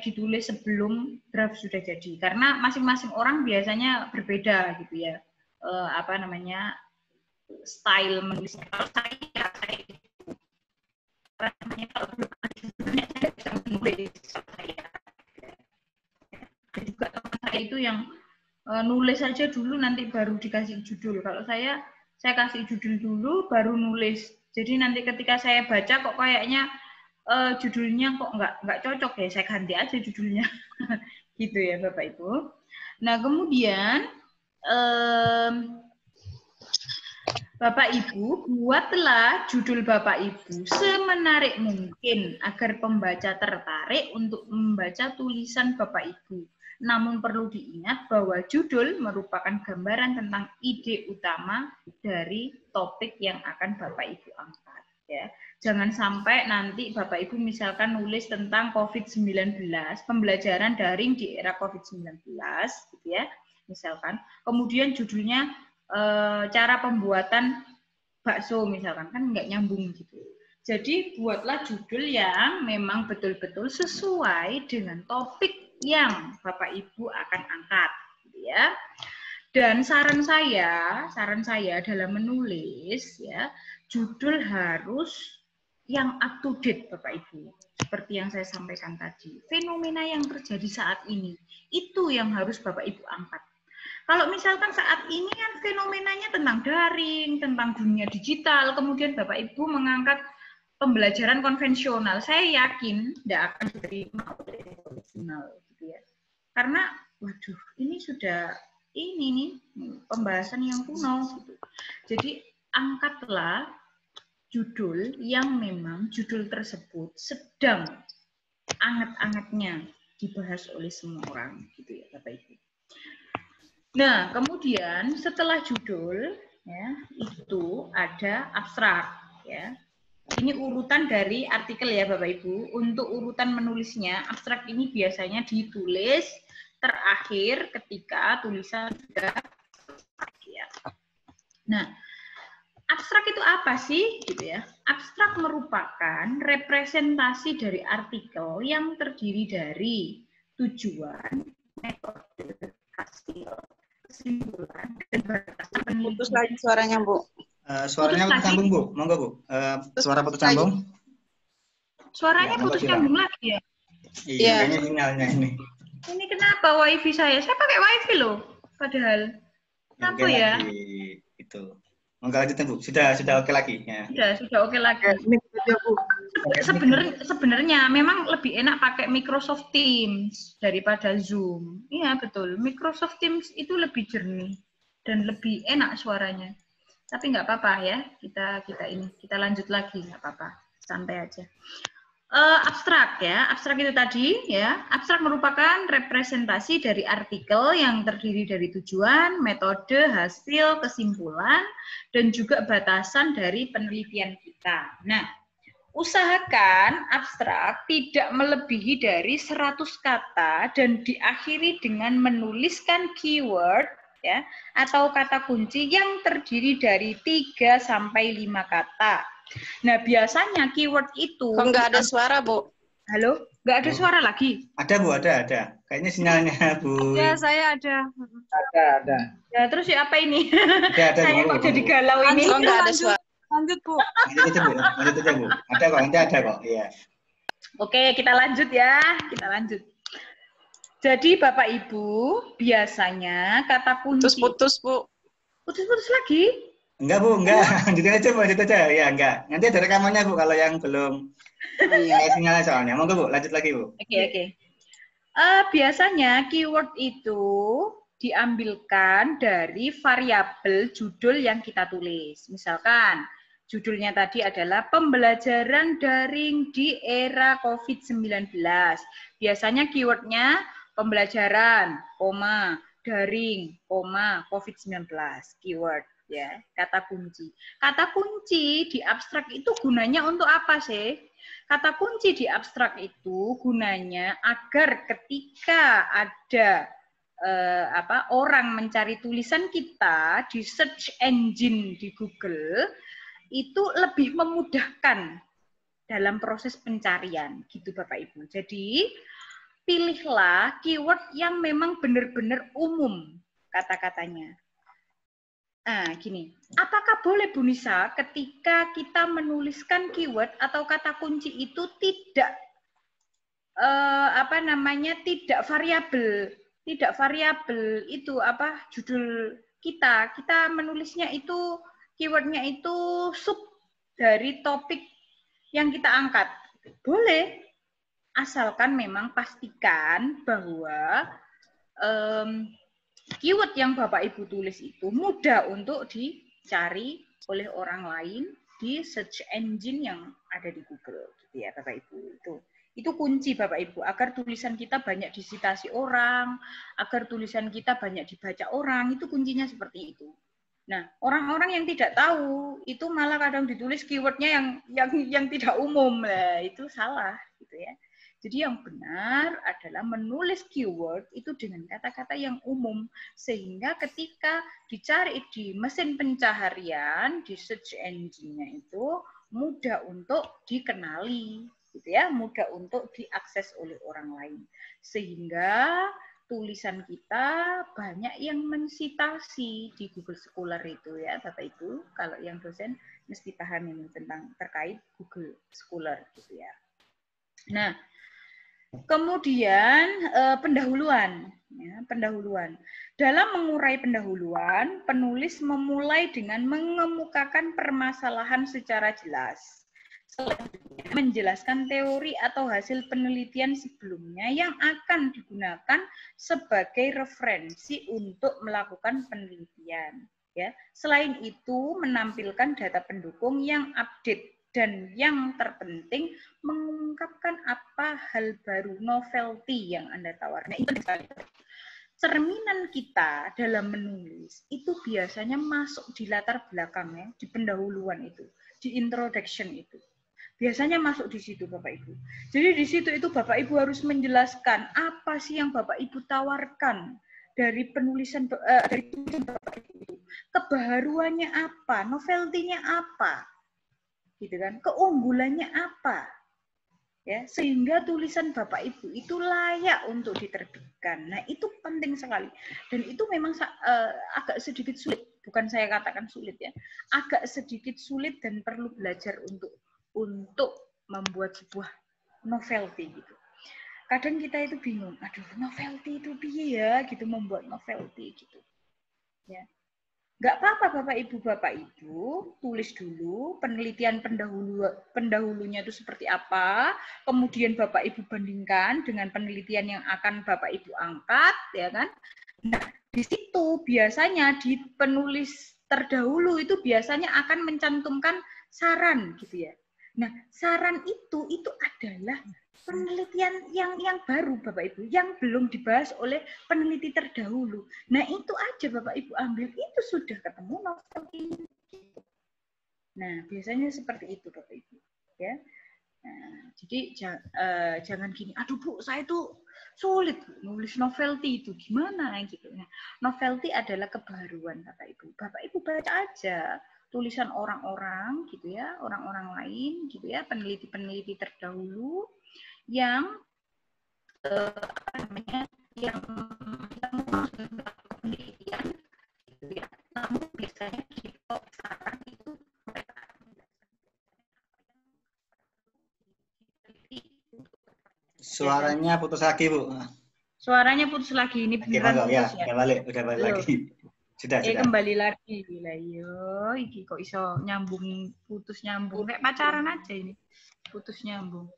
S2: ditulis sebelum draft sudah jadi, karena masing-masing orang biasanya berbeda gitu ya, style menulisnya. Kalau saya kalau belum ada judulnya saya bisa menulis. Ada juga teman saya itu yang nulis aja dulu nanti baru dikasih judul. Kalau saya kasih judul dulu baru nulis. Jadi nanti ketika saya baca kok kayaknya judulnya kok nggak cocok ya, saya ganti aja judulnya. Gitu ya Bapak Ibu. Nah kemudian Bapak Ibu buatlah judul Bapak Ibu semenarik mungkin agar pembaca tertarik untuk membaca tulisan Bapak Ibu. Namun perlu diingat bahwa judul merupakan gambaran tentang ide utama dari topik yang akan Bapak Ibu angkat. Ya. Jangan sampai nanti Bapak Ibu misalkan nulis tentang COVID-19, pembelajaran daring di era COVID-19, gitu ya, misalkan. Kemudian judulnya cara pembuatan bakso misalkan, kan nggak nyambung gitu. Jadi buatlah judul yang memang betul-betul sesuai dengan topik yang Bapak Ibu akan angkat, gitu ya. Dan saran saya dalam menulis ya, judul harus yang up to date Bapak Ibu. Seperti yang saya sampaikan tadi, fenomena yang terjadi saat ini itu yang harus Bapak Ibu angkat. Kalau misalkan saat ini kan fenomenanya tentang daring, tentang dunia digital, kemudian Bapak Ibu mengangkat pembelajaran konvensional, saya yakin tidak akan diterima oleh profesional. Karena, waduh, ini sudah nih pembahasan yang kuno. Gitu. Jadi angkatlah judul yang memang judul tersebut sedang anget-angetnya dibahas oleh semua orang, gitu ya, Bapak Ibu. Nah, kemudian setelah judul, ya, itu ada abstrak, ya. Ini urutan dari artikel ya Bapak Ibu. Untuk urutan menulisnya, abstrak ini biasanya ditulis terakhir ketika tulisan sudah selesai ya. Nah, abstrak itu apa sih gitu ya? Abstrak merupakan representasi dari artikel yang terdiri dari tujuan, metode, hasil, kesimpulan, dan batasan penelitian.
S5: Putus lagi suaranya, Bu.
S1: Suaranya putus sambung Bu, monggo Bu. Suara putus sambung.
S2: Suaranya putus sambung lagi ya?
S1: Iya, kayaknya sinyalnya ini.
S2: Ini kenapa wifi saya? Saya pakai wifi loh, padahal. Kenapa ya?
S1: Itu. Monggo lanjutin Bu. Sudah oke lagi ya.
S2: Sudah oke lagi. Sebenarnya memang lebih enak pakai Microsoft Teams daripada Zoom. Iya betul. Microsoft Teams itu lebih jernih dan lebih enak suaranya. Tapi nggak apa-apa ya, kita lanjut lagi, nggak apa-apa, santai aja. Abstrak ya, abstrak itu tadi ya, abstrak merupakan representasi dari artikel yang terdiri dari tujuan, metode, hasil, kesimpulan, dan juga batasan dari penelitian kita. Nah, usahakan abstrak tidak melebihi dari 100 kata dan diakhiri dengan menuliskan keyword ya, atau kata kunci yang terdiri dari 3 sampai 5 kata. Nah, biasanya keyword itu...
S5: Kok nggak ada suara, Bu?
S2: Halo? Nggak ada suara lagi?
S1: Ada, Bu, ada. Kayaknya sinyalnya, Bu.
S5: Ya, saya ada.
S3: Ada.
S2: Ya, terus ya apa ini?
S1: Ada,
S2: saya kok jadi galau ini.
S5: Kok nggak ada suara? Lanjut, Bu.
S1: Lanjut aja, Bu. Ada kok, nanti ada kok. Iya.
S2: Oke, kita lanjut ya. Kita lanjut. Jadi Bapak Ibu, biasanya kata kunci...
S5: Putus-putus, Bu.
S2: Putus-putus lagi?
S1: Enggak, Bu, enggak. Lanjut aja, Bu, lanjut aja. Ya, enggak. Nanti ada rekamannya, Bu, kalau yang belum sinyalnya soalnya. Monggo, Bu, lanjut lagi, Bu.
S2: Oke. Biasanya keyword itu diambilkan dari variabel judul yang kita tulis. Misalkan, judulnya tadi adalah pembelajaran daring di era COVID-19. Biasanya keywordnya pembelajaran, daring, COVID-19, keyword ya, kata kunci. Kata kunci di abstrak itu gunanya untuk apa sih? Kata kunci di abstrak itu gunanya agar ketika ada orang mencari tulisan kita di search engine di Google itu lebih memudahkan dalam proses pencarian gitu Bapak Ibu. Jadi pilihlah keyword yang memang benar-benar umum kata-katanya. Nah, gini, apakah boleh Bu Nisa ketika kita menuliskan keyword atau kata kunci itu tidak tidak variabel itu judul kita menulisnya itu keywordnya itu sub dari topik yang kita angkat. Boleh, asalkan memang pastikan bahwa keyword yang Bapak Ibu tulis itu mudah untuk dicari oleh orang lain di search engine yang ada di Google, gitu ya Bapak Ibu. Itu kunci Bapak Ibu, agar tulisan kita banyak disitasi orang, agar tulisan kita banyak dibaca orang, itu kuncinya seperti itu. Nah, orang-orang yang tidak tahu itu malah kadang ditulis keywordnya yang tidak umum, lah itu salah, gitu ya. Jadi yang benar adalah menulis keyword itu dengan kata-kata yang umum, sehingga ketika dicari di mesin pencaharian, di search engine-nya itu mudah untuk dikenali, gitu ya, mudah untuk diakses oleh orang lain. Sehingga tulisan kita banyak yang mensitasi di Google Scholar itu ya, Bapak Ibu. Kalau yang dosen mesti paham ini tentang terkait Google Scholar gitu ya. Nah, kemudian pendahuluan. Ya, pendahuluan. Dalam mengurai pendahuluan, penulis memulai dengan mengemukakan permasalahan secara jelas. Selanjutnya, menjelaskan teori atau hasil penelitian sebelumnya yang akan digunakan sebagai referensi untuk melakukan penelitian. Ya. Selain itu, menampilkan data pendukung yang update dan yang terpenting mengungkapkan apa hal baru, novelty yang Anda tawarkan. Cerminan kita dalam menulis itu biasanya masuk di latar belakangnya, di pendahuluan itu, di introduction itu. Biasanya masuk di situ Bapak Ibu. Jadi di situ itu Bapak Ibu harus menjelaskan apa sih yang Bapak Ibu tawarkan dari penulisan dari tulisan Bapak Ibu itu. Kebaharuannya apa, novelty-nya apa. Gitu kan? Keunggulannya apa. Ya, sehingga tulisan Bapak Ibu itu layak untuk diterbitkan. Nah, itu penting sekali. Dan itu memang agak sedikit sulit, bukan saya katakan sulit ya. Agak sedikit sulit dan perlu belajar untuk membuat sebuah novelty gitu. Kadang kita itu bingung, aduh novelty itu piye ya gitu, membuat novelty gitu. Ya. Nggak apa-apa Bapak Ibu, tulis dulu penelitian pendahulunya itu seperti apa, kemudian Bapak Ibu bandingkan dengan penelitian yang akan Bapak Ibu angkat, ya kan? Nah, di situ biasanya di penulis terdahulu itu biasanya akan mencantumkan saran gitu ya. Nah, saran itu adalah penelitian yang baru Bapak Ibu, yang belum dibahas oleh peneliti terdahulu. Nah, itu aja Bapak Ibu ambil, itu sudah ketemu novel ini. Nah, biasanya seperti itu Bapak Ibu. Ya. Nah, jadi jangan gini, aduh Bu, saya tuh sulit nulis novelty itu, gimana gitu. Nah, novelty adalah kebaruan Bapak Ibu. Bapak Ibu baca aja tulisan orang-orang gitu ya, orang-orang lain gitu ya, peneliti-peneliti terdahulu yang yang penelitian gitu ya. Namun biasanya di saran itu mereka
S1: suaranya putus lagi Bu.
S2: Suaranya putus lagi. Ini beneran
S1: Gimana ya?
S2: putus ya?
S1: Udah balik
S2: Loh.
S1: lagi. Sudah.
S2: Kembali lagi. Lah yo, iki kok iso nyambung, putus nyambung. Kayak pacaran aja ini. Putus nyambung.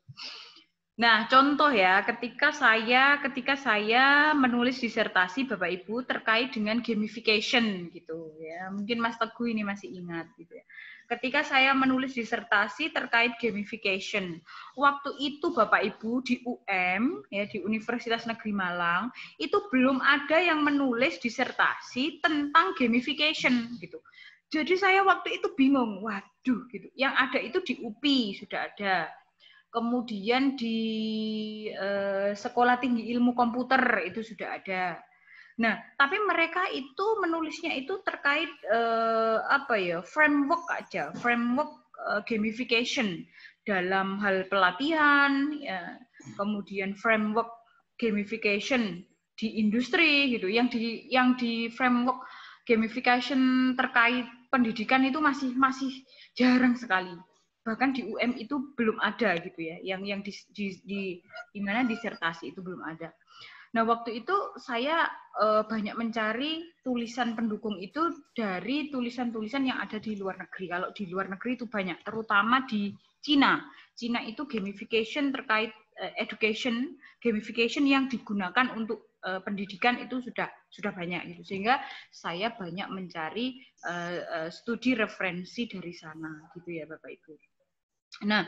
S2: Nah, contoh ya, ketika saya menulis disertasi Bapak Ibu terkait dengan gamification gitu ya. Mungkin Mas Teguh ini masih ingat gitu ya. Ketika saya menulis disertasi terkait gamification, waktu itu Bapak Ibu di UM ya, di Universitas Negeri Malang, itu belum ada yang menulis disertasi tentang gamification gitu. Jadi saya waktu itu bingung, waduh gitu. Yang ada itu di UPI sudah ada. Kemudian di Sekolah Tinggi Ilmu Komputer itu sudah ada. Nah, tapi mereka itu menulisnya itu terkait framework aja, framework gamification dalam hal pelatihan, ya, kemudian framework gamification di industri gitu. Yang di framework gamification terkait pendidikan itu masih jarang sekali. Bahkan di UM itu belum ada gitu ya, yang di mana disertasi itu belum ada. Nah, waktu itu saya banyak mencari tulisan pendukung itu dari tulisan-tulisan yang ada di luar negeri. Kalau di luar negeri itu banyak, terutama di Cina. Cina itu gamification terkait education, gamification yang digunakan untuk pendidikan itu sudah banyak gitu. Sehingga saya banyak mencari studi referensi dari sana gitu ya Bapak Ibu. Nah,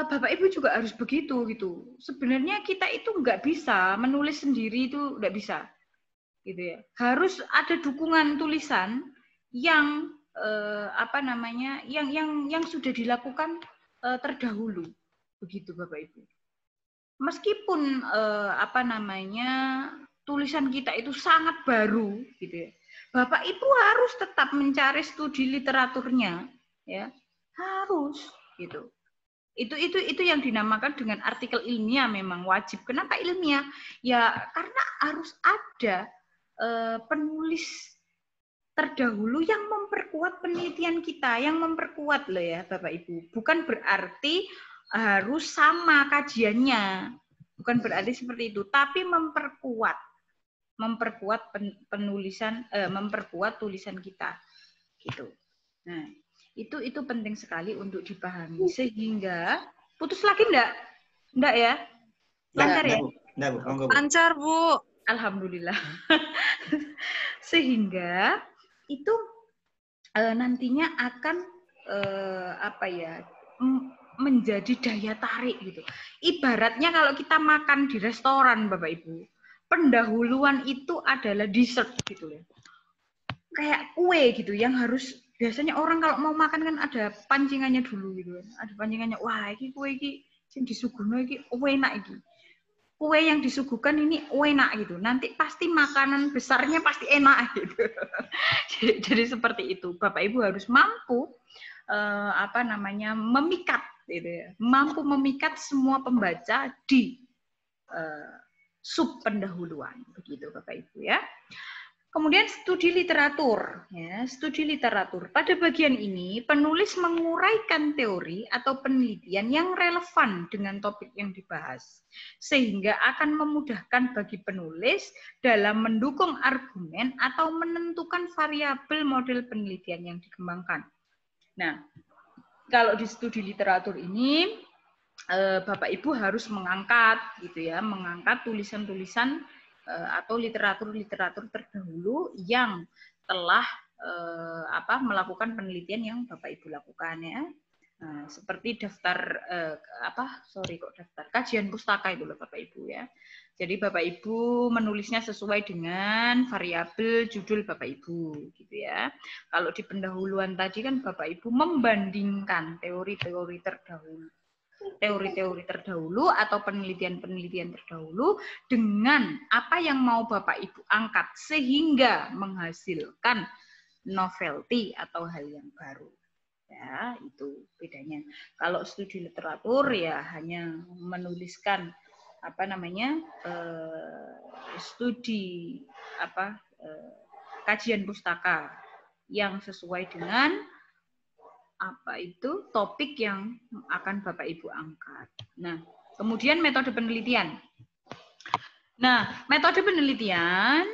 S2: Bapak Ibu juga harus begitu gitu. Sebenarnya kita itu nggak bisa menulis sendiri, itu nggak bisa, gitu ya. Harus ada dukungan tulisan yang yang sudah dilakukan terdahulu, begitu Bapak Ibu. Meskipun tulisan kita itu sangat baru, gitu ya. Bapak Ibu harus tetap mencari studi literaturnya, ya. Harus gitu. Itu yang dinamakan dengan artikel ilmiah, memang wajib. Kenapa ilmiah? Ya karena harus ada penulis terdahulu yang memperkuat penelitian kita, yang memperkuat loh ya Bapak Ibu. Bukan berarti harus sama kajiannya. Bukan berarti seperti itu, tapi memperkuat memperkuat tulisan kita gitu. Nah, itu penting sekali untuk dipahami, sehingga putus lagi enggak ya? Lancar ya?
S1: Enggak, Bu.
S5: Lancar, Bu.
S2: Alhamdulillah. Sehingga itu nantinya akan menjadi daya tarik gitu. Ibaratnya kalau kita makan di restoran Bapak Ibu, pendahuluan itu adalah dessert gitu ya. Kayak kue gitu yang harus, biasanya orang kalau mau makan kan ada pancingannya dulu gitu kan. Ada pancingannya, wah ini kue ini yang disuguhkan ini enak ini. Kue yang disuguhkan ini enak gitu. Nanti pasti makanan besarnya pasti enak gitu. Jadi seperti itu. Bapak Ibu harus mampu memikat gitu ya. Mampu memikat semua pembaca di sub pendahuluan begitu Bapak Ibu ya. Kemudian studi literatur, ya, studi literatur. Pada bagian ini, penulis menguraikan teori atau penelitian yang relevan dengan topik yang dibahas, sehingga akan memudahkan bagi penulis dalam mendukung argumen atau menentukan variabel model penelitian yang dikembangkan. Nah, kalau di studi literatur ini, Bapak Ibu harus mengangkat, gitu ya, mengangkat tulisan-tulisan atau literatur-literatur terdahulu yang telah melakukan penelitian yang Bapak Ibu lakukan ya. Nah, seperti kajian pustaka itu loh Bapak Ibu ya. Jadi Bapak Ibu menulisnya sesuai dengan variabel judul Bapak Ibu gitu ya. Kalau di pendahuluan tadi kan Bapak Ibu membandingkan teori-teori terdahulu atau penelitian-penelitian terdahulu dengan apa yang mau Bapak Ibu angkat sehingga menghasilkan novelty atau hal yang baru. Ya, itu bedanya. Kalau studi literatur ya hanya menuliskan studi kajian pustaka yang sesuai dengan topik yang akan Bapak Ibu angkat. Nah, kemudian metode penelitian. Nah, metode penelitian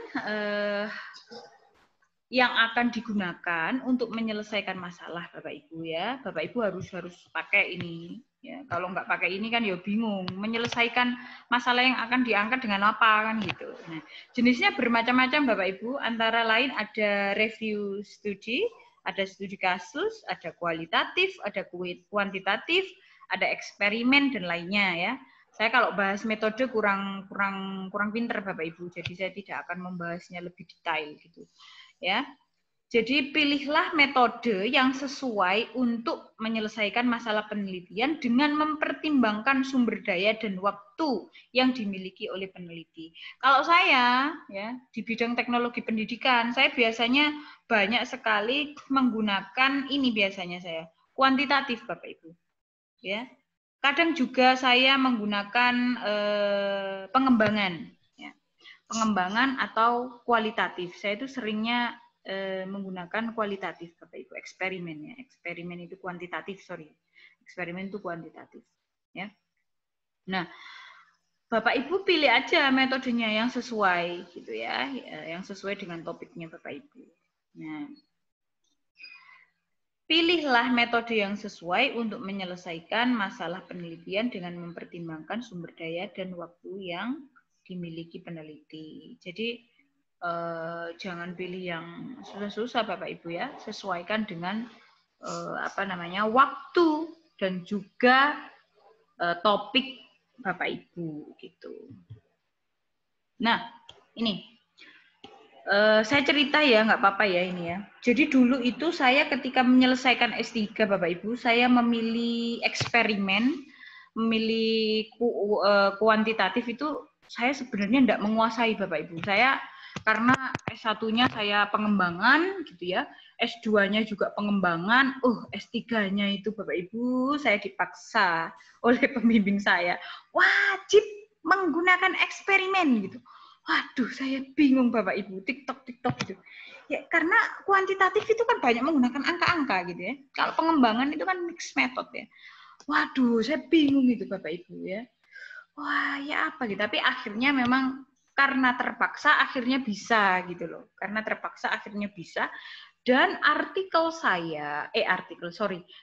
S2: yang akan digunakan untuk menyelesaikan masalah, Bapak Ibu ya. Bapak Ibu harus pakai ini. Ya, kalau nggak pakai ini kan ya bingung. Menyelesaikan masalah yang akan diangkat dengan apa kan gitu. Nah, jenisnya bermacam-macam Bapak Ibu. Antara lain ada review studi, ada studi kasus, ada kualitatif, ada kuantitatif, ada eksperimen dan lainnya ya. Saya kalau bahas metode kurang pinter Bapak Ibu, jadi saya tidak akan membahasnya lebih detail gitu. Ya. Jadi pilihlah metode yang sesuai untuk menyelesaikan masalah penelitian dengan mempertimbangkan sumber daya dan waktu yang dimiliki oleh peneliti. Kalau saya ya di bidang teknologi pendidikan, saya biasanya banyak sekali menggunakan ini biasanya saya kuantitatif Bapak Ibu. Ya. Kadang juga saya menggunakan pengembangan ya. Pengembangan atau kualitatif. Saya itu seringnya menggunakan kualitatif Bapak Ibu, eksperimen ya. Eksperimen itu kuantitatif, eksperimen itu kuantitatif ya. Nah, Bapak Ibu pilih aja metodenya yang sesuai gitu ya, yang sesuai dengan topiknya Bapak Ibu. Nah, pilihlah metode yang sesuai untuk menyelesaikan masalah penelitian dengan mempertimbangkan sumber daya dan waktu yang dimiliki peneliti. Jadi jangan pilih yang susah-susah Bapak Ibu ya, sesuaikan dengan waktu dan juga topik Bapak Ibu gitu. Nah, ini saya cerita ya, nggak apa-apa ya ini ya. Jadi dulu itu saya ketika menyelesaikan S3 Bapak Ibu, saya memilih eksperimen, memilih kuantitatif itu saya sebenarnya tidak menguasai Bapak Ibu. Saya karena S1-nya saya pengembangan gitu ya, S2-nya juga pengembangan, S3-nya itu Bapak Ibu saya dipaksa oleh pembimbing saya wajib menggunakan eksperimen gitu. Waduh, saya bingung Bapak Ibu, TikTok gitu. Ya, karena kuantitatif itu kan banyak menggunakan angka-angka gitu ya. Kalau pengembangan itu kan mixed method ya. Waduh, saya bingung gitu Bapak Ibu ya. Wah, ya apa gitu. Tapi akhirnya memang karena terpaksa akhirnya bisa gitu loh. Karena terpaksa akhirnya bisa. Dan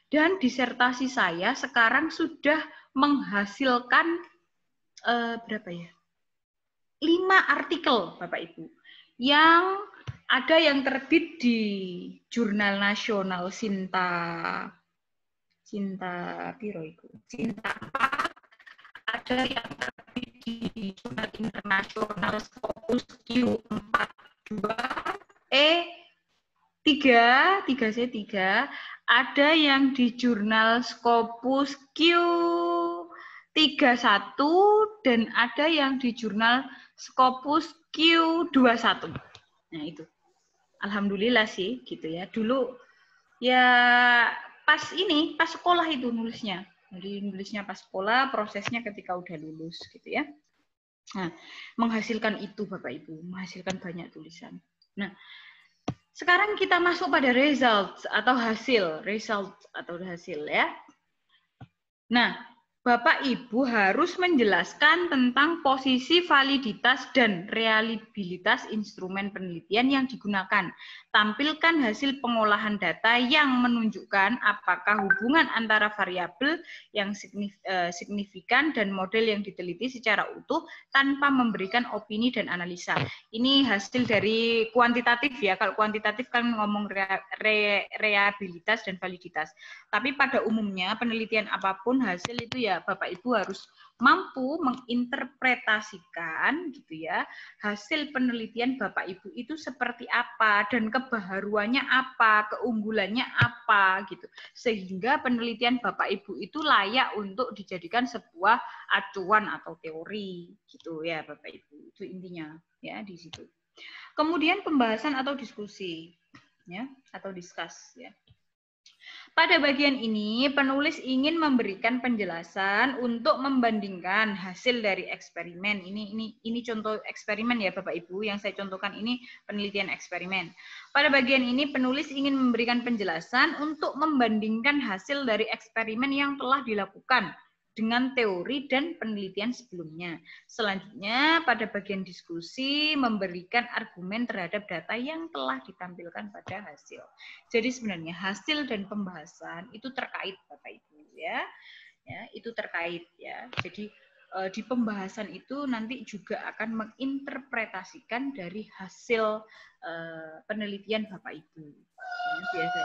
S2: dan disertasi saya sekarang sudah menghasilkan berapa ya? 5 artikel Bapak Ibu. Yang ada yang terbit di Jurnal Nasional Sinta Piro itu? Sinta 4. Ada yang terbit di Jurnal Internasional Scopus Q42 3C3, ada yang di Jurnal Scopus Q31 dan ada yang di Jurnal Scopus Q21. Nah itu, alhamdulillah sih gitu ya. Dulu ya pas sekolah itu nulisnya. Jadi nulisnya pas sekolah, prosesnya ketika udah lulus gitu ya. Nah, menghasilkan itu Bapak Ibu, menghasilkan banyak tulisan. Nah, sekarang kita masuk pada result atau hasil ya. Nah, Bapak Ibu harus menjelaskan tentang posisi validitas dan reliabilitas instrumen penelitian yang digunakan. Tampilkan hasil pengolahan data yang menunjukkan apakah hubungan antara variabel yang signifikan dan model yang diteliti secara utuh tanpa memberikan opini dan analisa. Ini hasil dari kuantitatif ya. Kalau kuantitatif kan ngomong reliabilitas dan validitas. Tapi pada umumnya penelitian apapun hasil itu ya Bapak Ibu harus mampu menginterpretasikan gitu ya hasil penelitian Bapak Ibu itu seperti apa dan kebaharuannya apa, keunggulannya apa gitu. Sehingga penelitian Bapak Ibu itu layak untuk dijadikan sebuah acuan atau teori gitu ya Bapak Ibu. Itu intinya ya di situ. Kemudian pembahasan atau diskusi ya atau discuss ya. Pada bagian ini, penulis ingin memberikan penjelasan untuk membandingkan hasil dari eksperimen. Ini contoh eksperimen ya Bapak Ibu, yang saya contohkan ini penelitian eksperimen. Pada bagian ini, penulis ingin memberikan penjelasan untuk membandingkan hasil dari eksperimen yang telah dilakukan dengan teori dan penelitian sebelumnya. Selanjutnya, pada bagian diskusi, memberikan argumen terhadap data yang telah ditampilkan pada hasil. Jadi sebenarnya hasil dan pembahasan itu terkait, Bapak-Ibu, ya. Ya, itu terkait, ya. Jadi di pembahasan itu nanti juga akan menginterpretasikan dari hasil penelitian Bapak Ibu. Ya, biasa.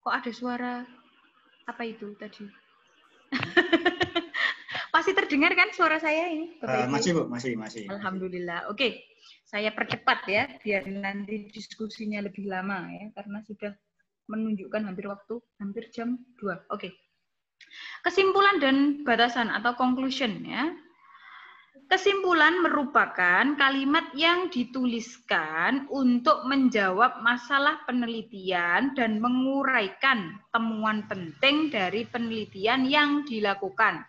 S2: Kok ada suara apa itu tadi? Masih terdengar kan suara saya ini, Bapak Ibu?
S1: Masih Bu, masih.
S2: Alhamdulillah. Oke, saya percepat ya, biar nanti diskusinya lebih lama ya, karena sudah menunjukkan hampir jam 2. Oke. Kesimpulan dan batasan atau conclusion ya. Kesimpulan merupakan kalimat yang dituliskan untuk menjawab masalah penelitian dan menguraikan temuan penting dari penelitian yang dilakukan.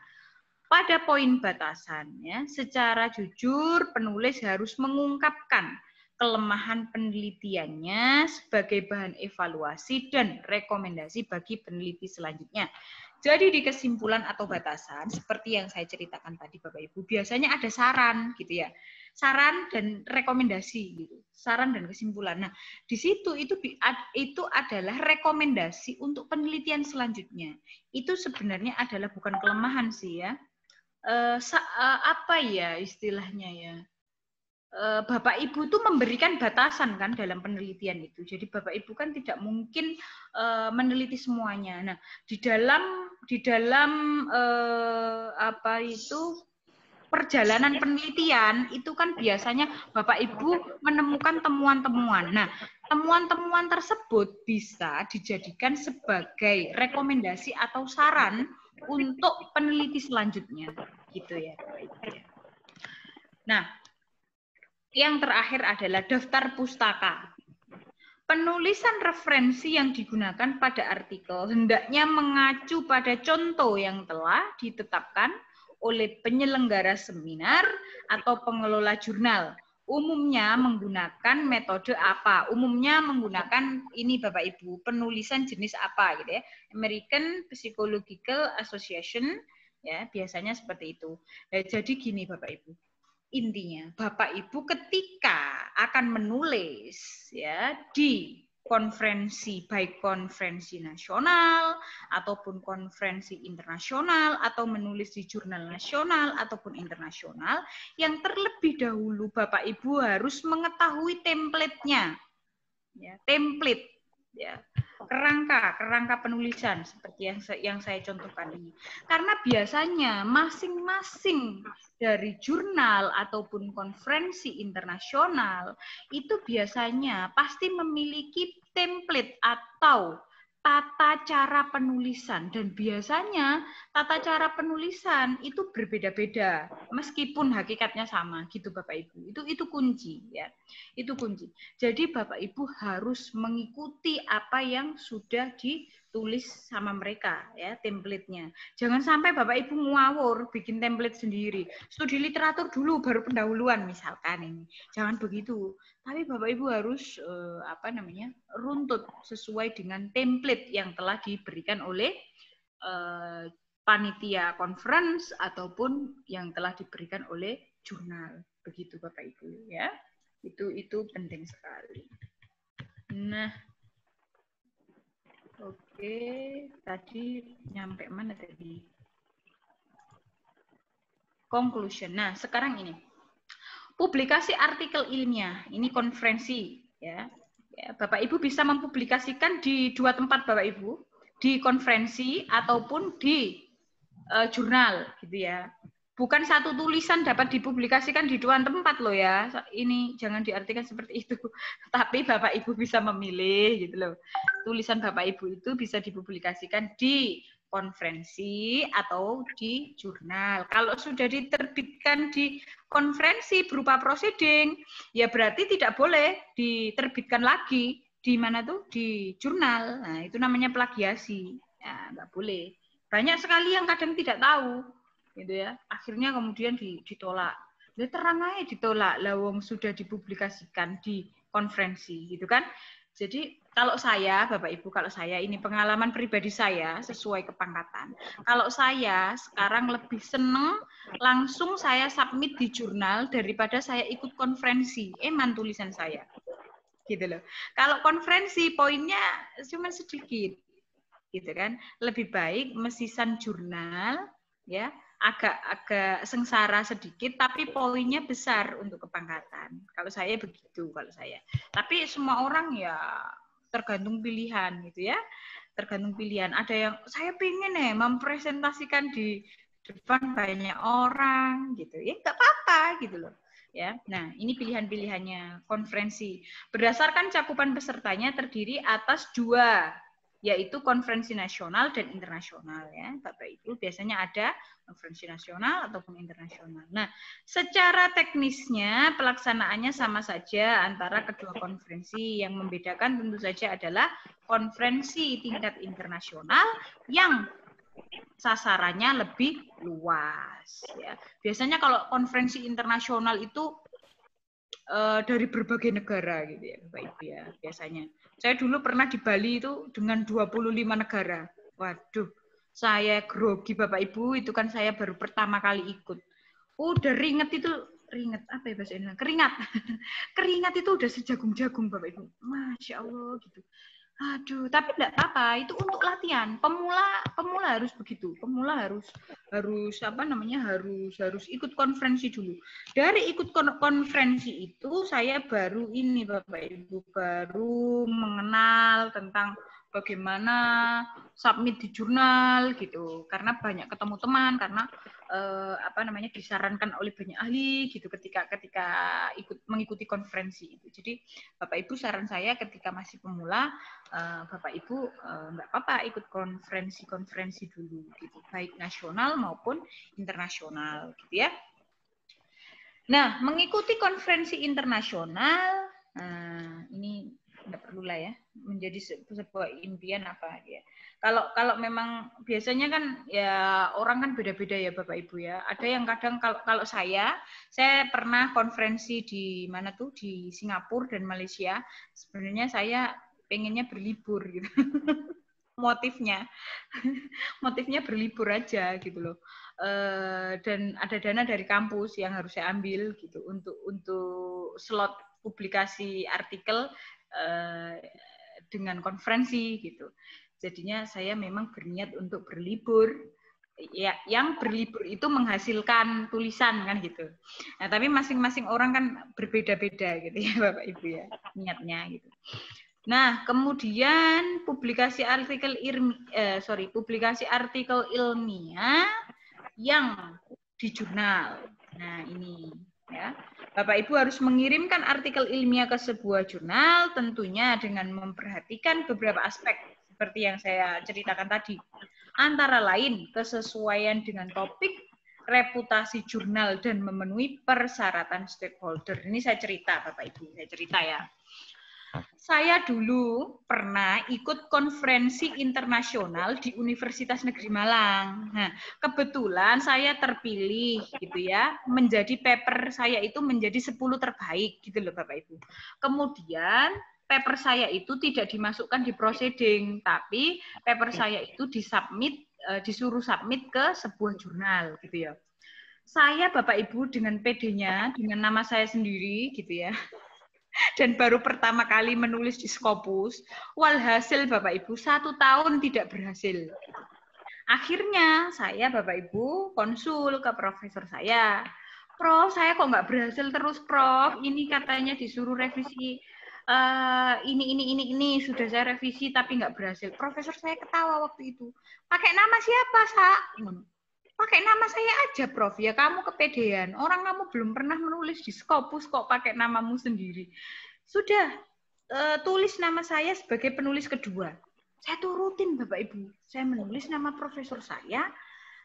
S2: Pada poin batasan ya, secara jujur penulis harus mengungkapkan kelemahan penelitiannya sebagai bahan evaluasi dan rekomendasi bagi peneliti selanjutnya. Jadi di kesimpulan atau batasan, seperti yang saya ceritakan tadi Bapak Ibu, biasanya ada saran gitu ya. Saran dan rekomendasi gitu. Saran dan kesimpulan. Nah, di situ itu adalah rekomendasi untuk penelitian selanjutnya. Itu sebenarnya adalah bukan kelemahan sih ya. Apa ya istilahnya ya? Bapak Ibu itu memberikan batasan kan dalam penelitian itu. Jadi Bapak Ibu kan tidak mungkin meneliti semuanya. Nah, di dalam apa itu perjalanan penelitian itu kan biasanya Bapak Ibu menemukan temuan-temuan. Nah, temuan-temuan tersebut bisa dijadikan sebagai rekomendasi atau saran untuk peneliti selanjutnya, gitu ya Bapak Ibu. Nah, yang terakhir adalah daftar pustaka. Penulisan referensi yang digunakan pada artikel hendaknya mengacu pada contoh yang telah ditetapkan oleh penyelenggara seminar atau pengelola jurnal. Umumnya menggunakan metode apa? Umumnya menggunakan ini Bapak Ibu, penulisan jenis apa gitu ya. American Psychological Association ya, biasanya seperti itu. Nah, jadi gini Bapak Ibu. Intinya, Bapak Ibu ketika akan menulis ya di konferensi, baik konferensi nasional ataupun konferensi internasional atau menulis di jurnal nasional ataupun internasional, yang terlebih dahulu Bapak Ibu harus mengetahui template-nya. Ya, template ya. Kerangka penulisan seperti yang saya contohkan ini. Karena biasanya masing-masing dari jurnal ataupun konferensi internasional itu biasanya pasti memiliki template atau tata cara penulisan, dan biasanya tata cara penulisan itu berbeda-beda meskipun hakikatnya sama gitu Bapak Ibu. Itu kunci ya. Itu kunci. Jadi Bapak Ibu harus mengikuti apa yang sudah ditulis sama mereka ya, template-nya. Jangan sampai Bapak Ibu ngawur bikin template sendiri. Studi literatur dulu baru pendahuluan misalkan ini. Jangan begitu. Tapi Bapak Ibu harus runtut sesuai dengan template yang telah diberikan oleh panitia conference ataupun yang telah diberikan oleh jurnal. Begitu Bapak Ibu ya. Itu penting sekali. Nah, oke, tadi nyampe mana tadi? Conclusion. Nah, sekarang ini. Publikasi artikel ilmiah, ini konferensi ya. Bapak Ibu bisa mempublikasikan di 2 tempat Bapak Ibu, di konferensi ataupun di jurnal gitu ya. Bukan satu tulisan dapat dipublikasikan di 2 tempat loh ya. Ini jangan diartikan seperti itu. Tapi Bapak Ibu bisa memilih gitu loh. Tulisan Bapak Ibu itu bisa dipublikasikan di konferensi atau di jurnal. Kalau sudah diterbitkan di konferensi berupa proceeding, ya berarti tidak boleh diterbitkan lagi di mana tuh, di jurnal. Nah, itu namanya plagiasi. Ya, nggak boleh. Banyak sekali yang kadang tidak tahu, gitu ya. Akhirnya kemudian ditolak. Ya terang aja ditolak, lah wong sudah dipublikasikan di konferensi, gitu kan. Jadi kalau saya, Bapak Ibu, kalau saya ini pengalaman pribadi saya sesuai kepangkatan. Kalau saya sekarang lebih seneng langsung saya submit di jurnal daripada saya ikut konferensi. Eman tulisan saya. Gitu loh. Kalau konferensi poinnya cuma sedikit. Gitu kan. Lebih baik mesisan jurnal ya, agak sengsara sedikit tapi poinnya besar untuk kepangkatan. Kalau saya begitu, kalau saya. Tapi semua orang ya tergantung pilihan gitu ya, tergantung pilihan. Ada yang saya pengen mempresentasikan di depan banyak orang gitu, ya nggak apa-apa gitu loh ya. Nah ini pilihan-pilihannya konferensi. Berdasarkan cakupan pesertanya terdiri atas 2, yaitu konferensi nasional dan internasional ya Bapak Ibu. Biasanya ada konferensi nasional ataupun internasional. Nah, secara teknisnya pelaksanaannya sama saja antara kedua konferensi. Yang membedakan tentu saja adalah konferensi tingkat internasional yang sasarannya lebih luas ya. Biasanya kalau konferensi internasional itu dari berbagai negara gitu ya Bapak Ibu ya biasanya. Saya dulu pernah di Bali itu dengan 25 negara. Waduh, saya grogi Bapak Ibu, itu kan saya baru pertama kali ikut. Udah ringet apa ya bahasa Indonesia? Keringat. Keringat itu udah sejagung-jagung Bapak Ibu. Masya Allah gitu. Aduh, tapi enggak apa-apa, itu untuk latihan. Pemula harus begitu. Pemula harus harus ikut konferensi dulu. Dari ikut konferensi itu saya baru ini Bapak Ibu baru mengenal tentang bagaimana submit di jurnal gitu. Karena banyak ketemu teman, karena disarankan oleh banyak ahli gitu ketika mengikuti konferensi itu. Jadi Bapak Ibu saran saya ketika masih pemula Bapak Ibu nggak apa-apa ikut konferensi dulu gitu, baik nasional maupun internasional gitu ya. Nah, mengikuti konferensi internasional ini nggak perlu lah ya menjadi sebuah impian apa ya. Kalau memang biasanya kan ya orang kan beda-beda ya Bapak Ibu ya. Ada yang kadang kalau saya pernah konferensi di mana tuh di Singapura dan Malaysia. Sebenarnya saya pengennya berlibur gitu. Motifnya berlibur aja gitu loh. Dan ada dana dari kampus yang harus saya ambil gitu untuk slot publikasi artikel dengan konferensi gitu. Jadinya saya memang berniat untuk berlibur. Ya, yang berlibur itu menghasilkan tulisan kan gitu. Nah, tapi masing-masing orang kan berbeda-beda gitu ya Bapak Ibu ya, niatnya gitu. Nah, kemudian publikasi artikel ilmiah yang di jurnal. Nah, ini ya. Bapak Ibu harus mengirimkan artikel ilmiah ke sebuah jurnal tentunya dengan memperhatikan beberapa aspek seperti yang saya ceritakan tadi. Antara lain kesesuaian dengan topik, reputasi jurnal dan memenuhi persyaratan stakeholder. Ini saya cerita Bapak Ibu, saya cerita ya. Saya dulu pernah ikut konferensi internasional di Universitas Negeri Malang. Nah, kebetulan saya terpilih gitu ya, menjadi paper saya itu menjadi 10 terbaik gitu loh Bapak Ibu. Kemudian paper saya itu tidak dimasukkan di proceeding, tapi paper saya itu disuruh submit ke sebuah jurnal gitu ya. Saya Bapak Ibu dengan PD-nya, dengan nama saya sendiri gitu ya. Dan baru pertama kali menulis di Scopus, walhasil Bapak Ibu 1 tahun tidak berhasil. Akhirnya saya Bapak Ibu konsul ke profesor saya. Prof, saya kok nggak berhasil terus Prof, ini katanya disuruh revisi ini sudah saya revisi tapi nggak berhasil. Profesor saya ketawa waktu itu. Pakai nama siapa, Sa? Pakai nama saya aja, Prof. Ya kamu kepedean. Orang kamu belum pernah menulis di Scopus kok pakai namamu sendiri. Sudah, tulis nama saya sebagai penulis kedua. Saya turutin, Bapak Ibu. Saya menulis nama profesor saya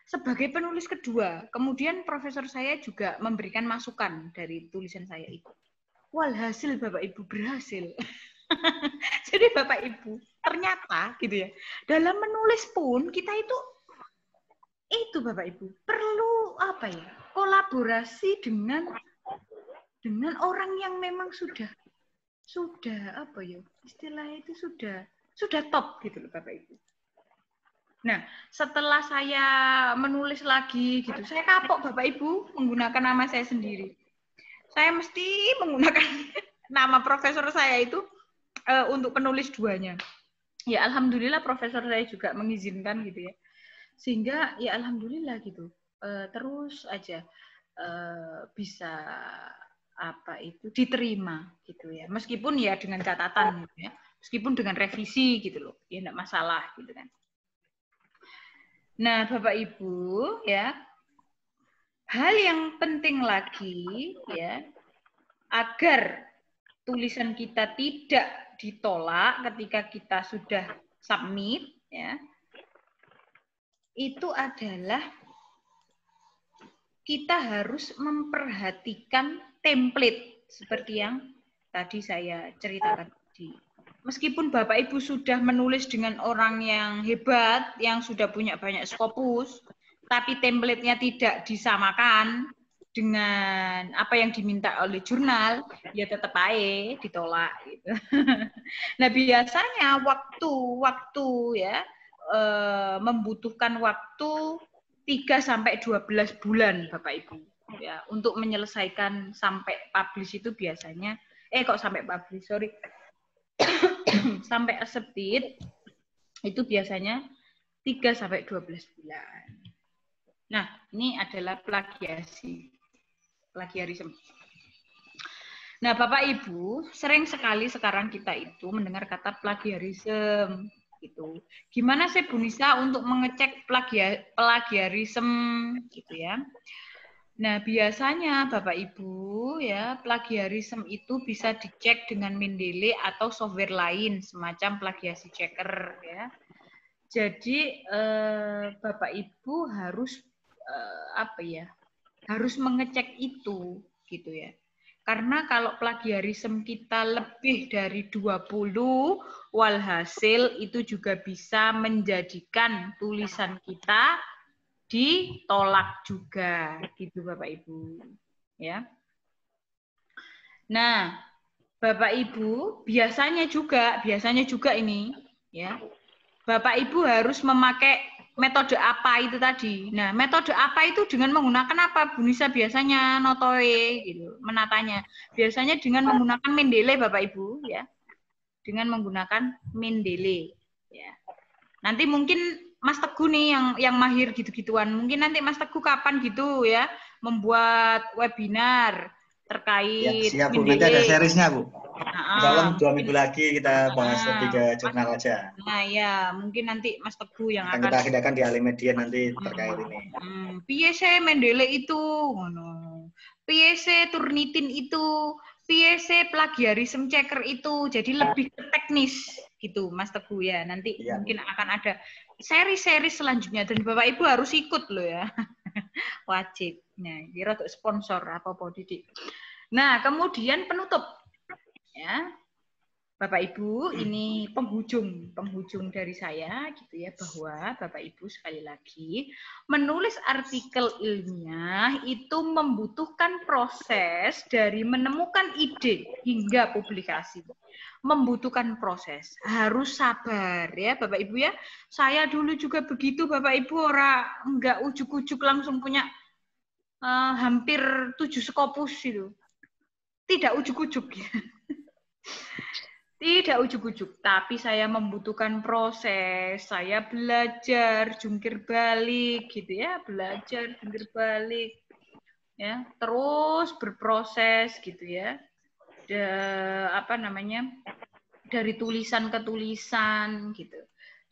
S2: sebagai penulis kedua. Kemudian profesor saya juga memberikan masukan dari tulisan saya itu. Walhasil, Bapak Ibu, berhasil. Jadi Bapak Ibu, ternyata gitu ya, dalam menulis pun kita itu Bapak Ibu perlu kolaborasi dengan orang yang memang sudah sudah apa ya? Istilahnya itu sudah top gitu loh Bapak Ibu. Nah, setelah saya menulis lagi gitu, saya kapok Bapak Ibu menggunakan nama saya sendiri. Saya mesti menggunakan nama profesor saya itu untuk penulis duanya. Ya alhamdulillah profesor saya juga mengizinkan gitu ya. Sehingga ya alhamdulillah gitu. Terus aja bisa apa itu diterima gitu ya. Meskipun ya dengan catatan gitu ya. Meskipun dengan revisi gitu loh. Ya enggak masalah gitu kan. Nah, Bapak Ibu ya, hal yang penting lagi ya, agar tulisan kita tidak ditolak ketika kita sudah submit ya, itu adalah kita harus memperhatikan template seperti yang tadi saya ceritakan tadi. Meskipun Bapak Ibu sudah menulis dengan orang yang hebat, yang sudah punya banyak skopus, tapi template-nya tidak disamakan dengan apa yang diminta oleh jurnal, ya tetap aja ditolak. Gitu. Nah biasanya waktu ya membutuhkan waktu 3-12 bulan Bapak Ibu ya untuk menyelesaikan sampai publish itu biasanya sampai accepted itu biasanya 3-12 bulan. Nah, ini adalah plagiarisme. Nah, Bapak Ibu, sering sekali sekarang kita itu mendengar kata plagiarisme gitu. Gimana sih Bu Nisa untuk mengecek plagiarisme gitu ya? Nah, biasanya Bapak Ibu ya, plagiarisme itu bisa dicek dengan Mendeley atau software lain semacam plagiasi checker ya. Jadi Bapak Ibu harus harus mengecek itu gitu ya. Karena kalau plagiarisme kita lebih dari 20, walhasil itu juga bisa menjadikan tulisan kita ditolak juga gitu Bapak Ibu ya. Nah, Bapak Ibu biasanya juga ini ya. Bapak Ibu harus memakai metode apa itu tadi. Nah, metode apa itu dengan menggunakan apa? Bu Nisa biasanya notoe gitu, menatanya. Biasanya dengan menggunakan Mendeley Bapak Ibu ya. Dengan menggunakan Mendeley ya. Nanti mungkin Mas Teguh nih yang mahir gitu-gituan. Mungkin nanti Mas Teguh kapan gitu ya membuat webinar terkait
S1: ya, siap Bu, nanti ada seriesnya Bu. Dalam 2 minggu lagi kita bahas lebih ke jurnal aja.
S2: Nah ya, mungkin nanti Mas Teguh yang akan
S1: kita agendakan di Alimedia nanti terkait ini.
S2: Piye se Mendeley itu, piye se Turnitin itu, piye se plagiarism checker itu, jadi lebih teknis gitu Mas Teguh ya. Nanti mungkin akan ada seri-seri selanjutnya dan Bapak Ibu harus ikut loh ya. Wajib. Nah, kira untuk sponsor apa-apa Didik. Nah, kemudian penutup. Ya. Bapak Ibu, ini penghujung dari saya gitu ya, bahwa Bapak Ibu sekali lagi menulis artikel ilmiah itu membutuhkan proses dari menemukan ide hingga publikasi. Membutuhkan proses, harus sabar ya Bapak Ibu ya. Saya dulu juga begitu Bapak Ibu, enggak ujuk-ujuk langsung punya hampir 7 skopus itu. Tidak ujuk-ujuk ya. Tidak ujuk-ujuk, tapi saya membutuhkan proses. Saya belajar jungkir balik gitu ya, belajar jungkir balik. Ya, terus berproses gitu ya. Dari tulisan ke tulisan gitu.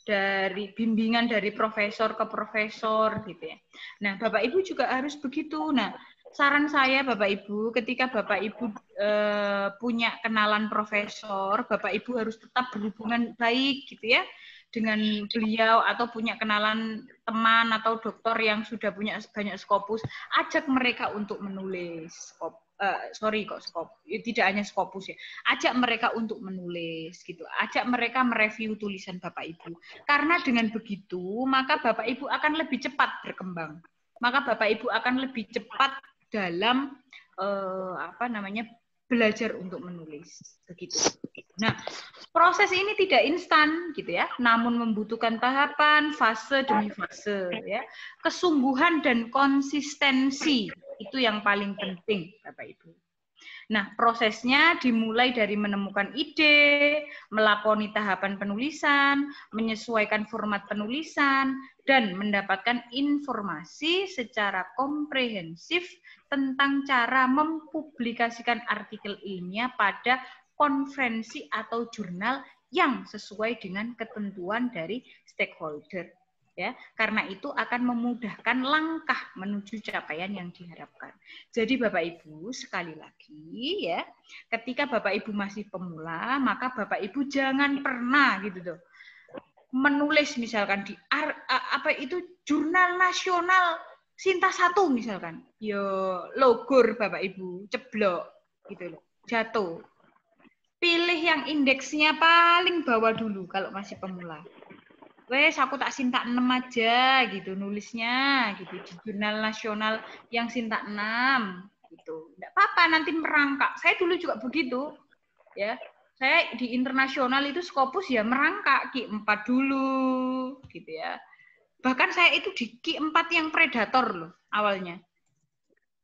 S2: Dari bimbingan dari profesor ke profesor gitu ya. Nah, Bapak Ibu juga harus begitu. Nah, saran saya Bapak Ibu, ketika Bapak Ibu punya kenalan profesor, Bapak Ibu harus tetap berhubungan baik gitu ya dengan beliau, atau punya kenalan teman atau dokter yang sudah punya banyak skopus, ajak mereka untuk menulis tidak hanya skopus ya, ajak mereka untuk menulis gitu, ajak mereka mereview tulisan Bapak Ibu, karena dengan begitu maka Bapak Ibu akan lebih cepat berkembang, maka Bapak Ibu akan lebih cepat dalam belajar untuk menulis. Begitu. Nah, proses ini tidak instan gitu ya, namun membutuhkan tahapan, fase demi fase ya. Kesungguhan dan konsistensi itu yang paling penting, Bapak Ibu. Nah, prosesnya dimulai dari menemukan ide, melakoni tahapan penulisan, menyesuaikan format penulisan, dan mendapatkan informasi secara komprehensif tentang cara mempublikasikan artikel ilmiah pada konferensi atau jurnal yang sesuai dengan ketentuan dari stakeholder. Ya, karena itu akan memudahkan langkah menuju capaian yang diharapkan. Jadi Bapak Ibu, sekali lagi ya, ketika Bapak Ibu masih pemula, maka Bapak Ibu jangan pernah gitu loh menulis misalkan di jurnal nasional Sinta 1 misalkan. Yo logor Bapak Ibu, ceblok gitu loh, jatuh. Pilih yang indeksnya paling bawah dulu kalau masih pemula. Wes aku tak Sinta 6 aja gitu nulisnya gitu di jurnal nasional yang Sinta 6 gitu. Enggak apa-apa nanti merangkak. Saya dulu juga begitu. Ya. Saya di internasional itu Scopus ya merangkak Q4 dulu gitu ya. Bahkan saya itu di Q4 yang predator loh awalnya.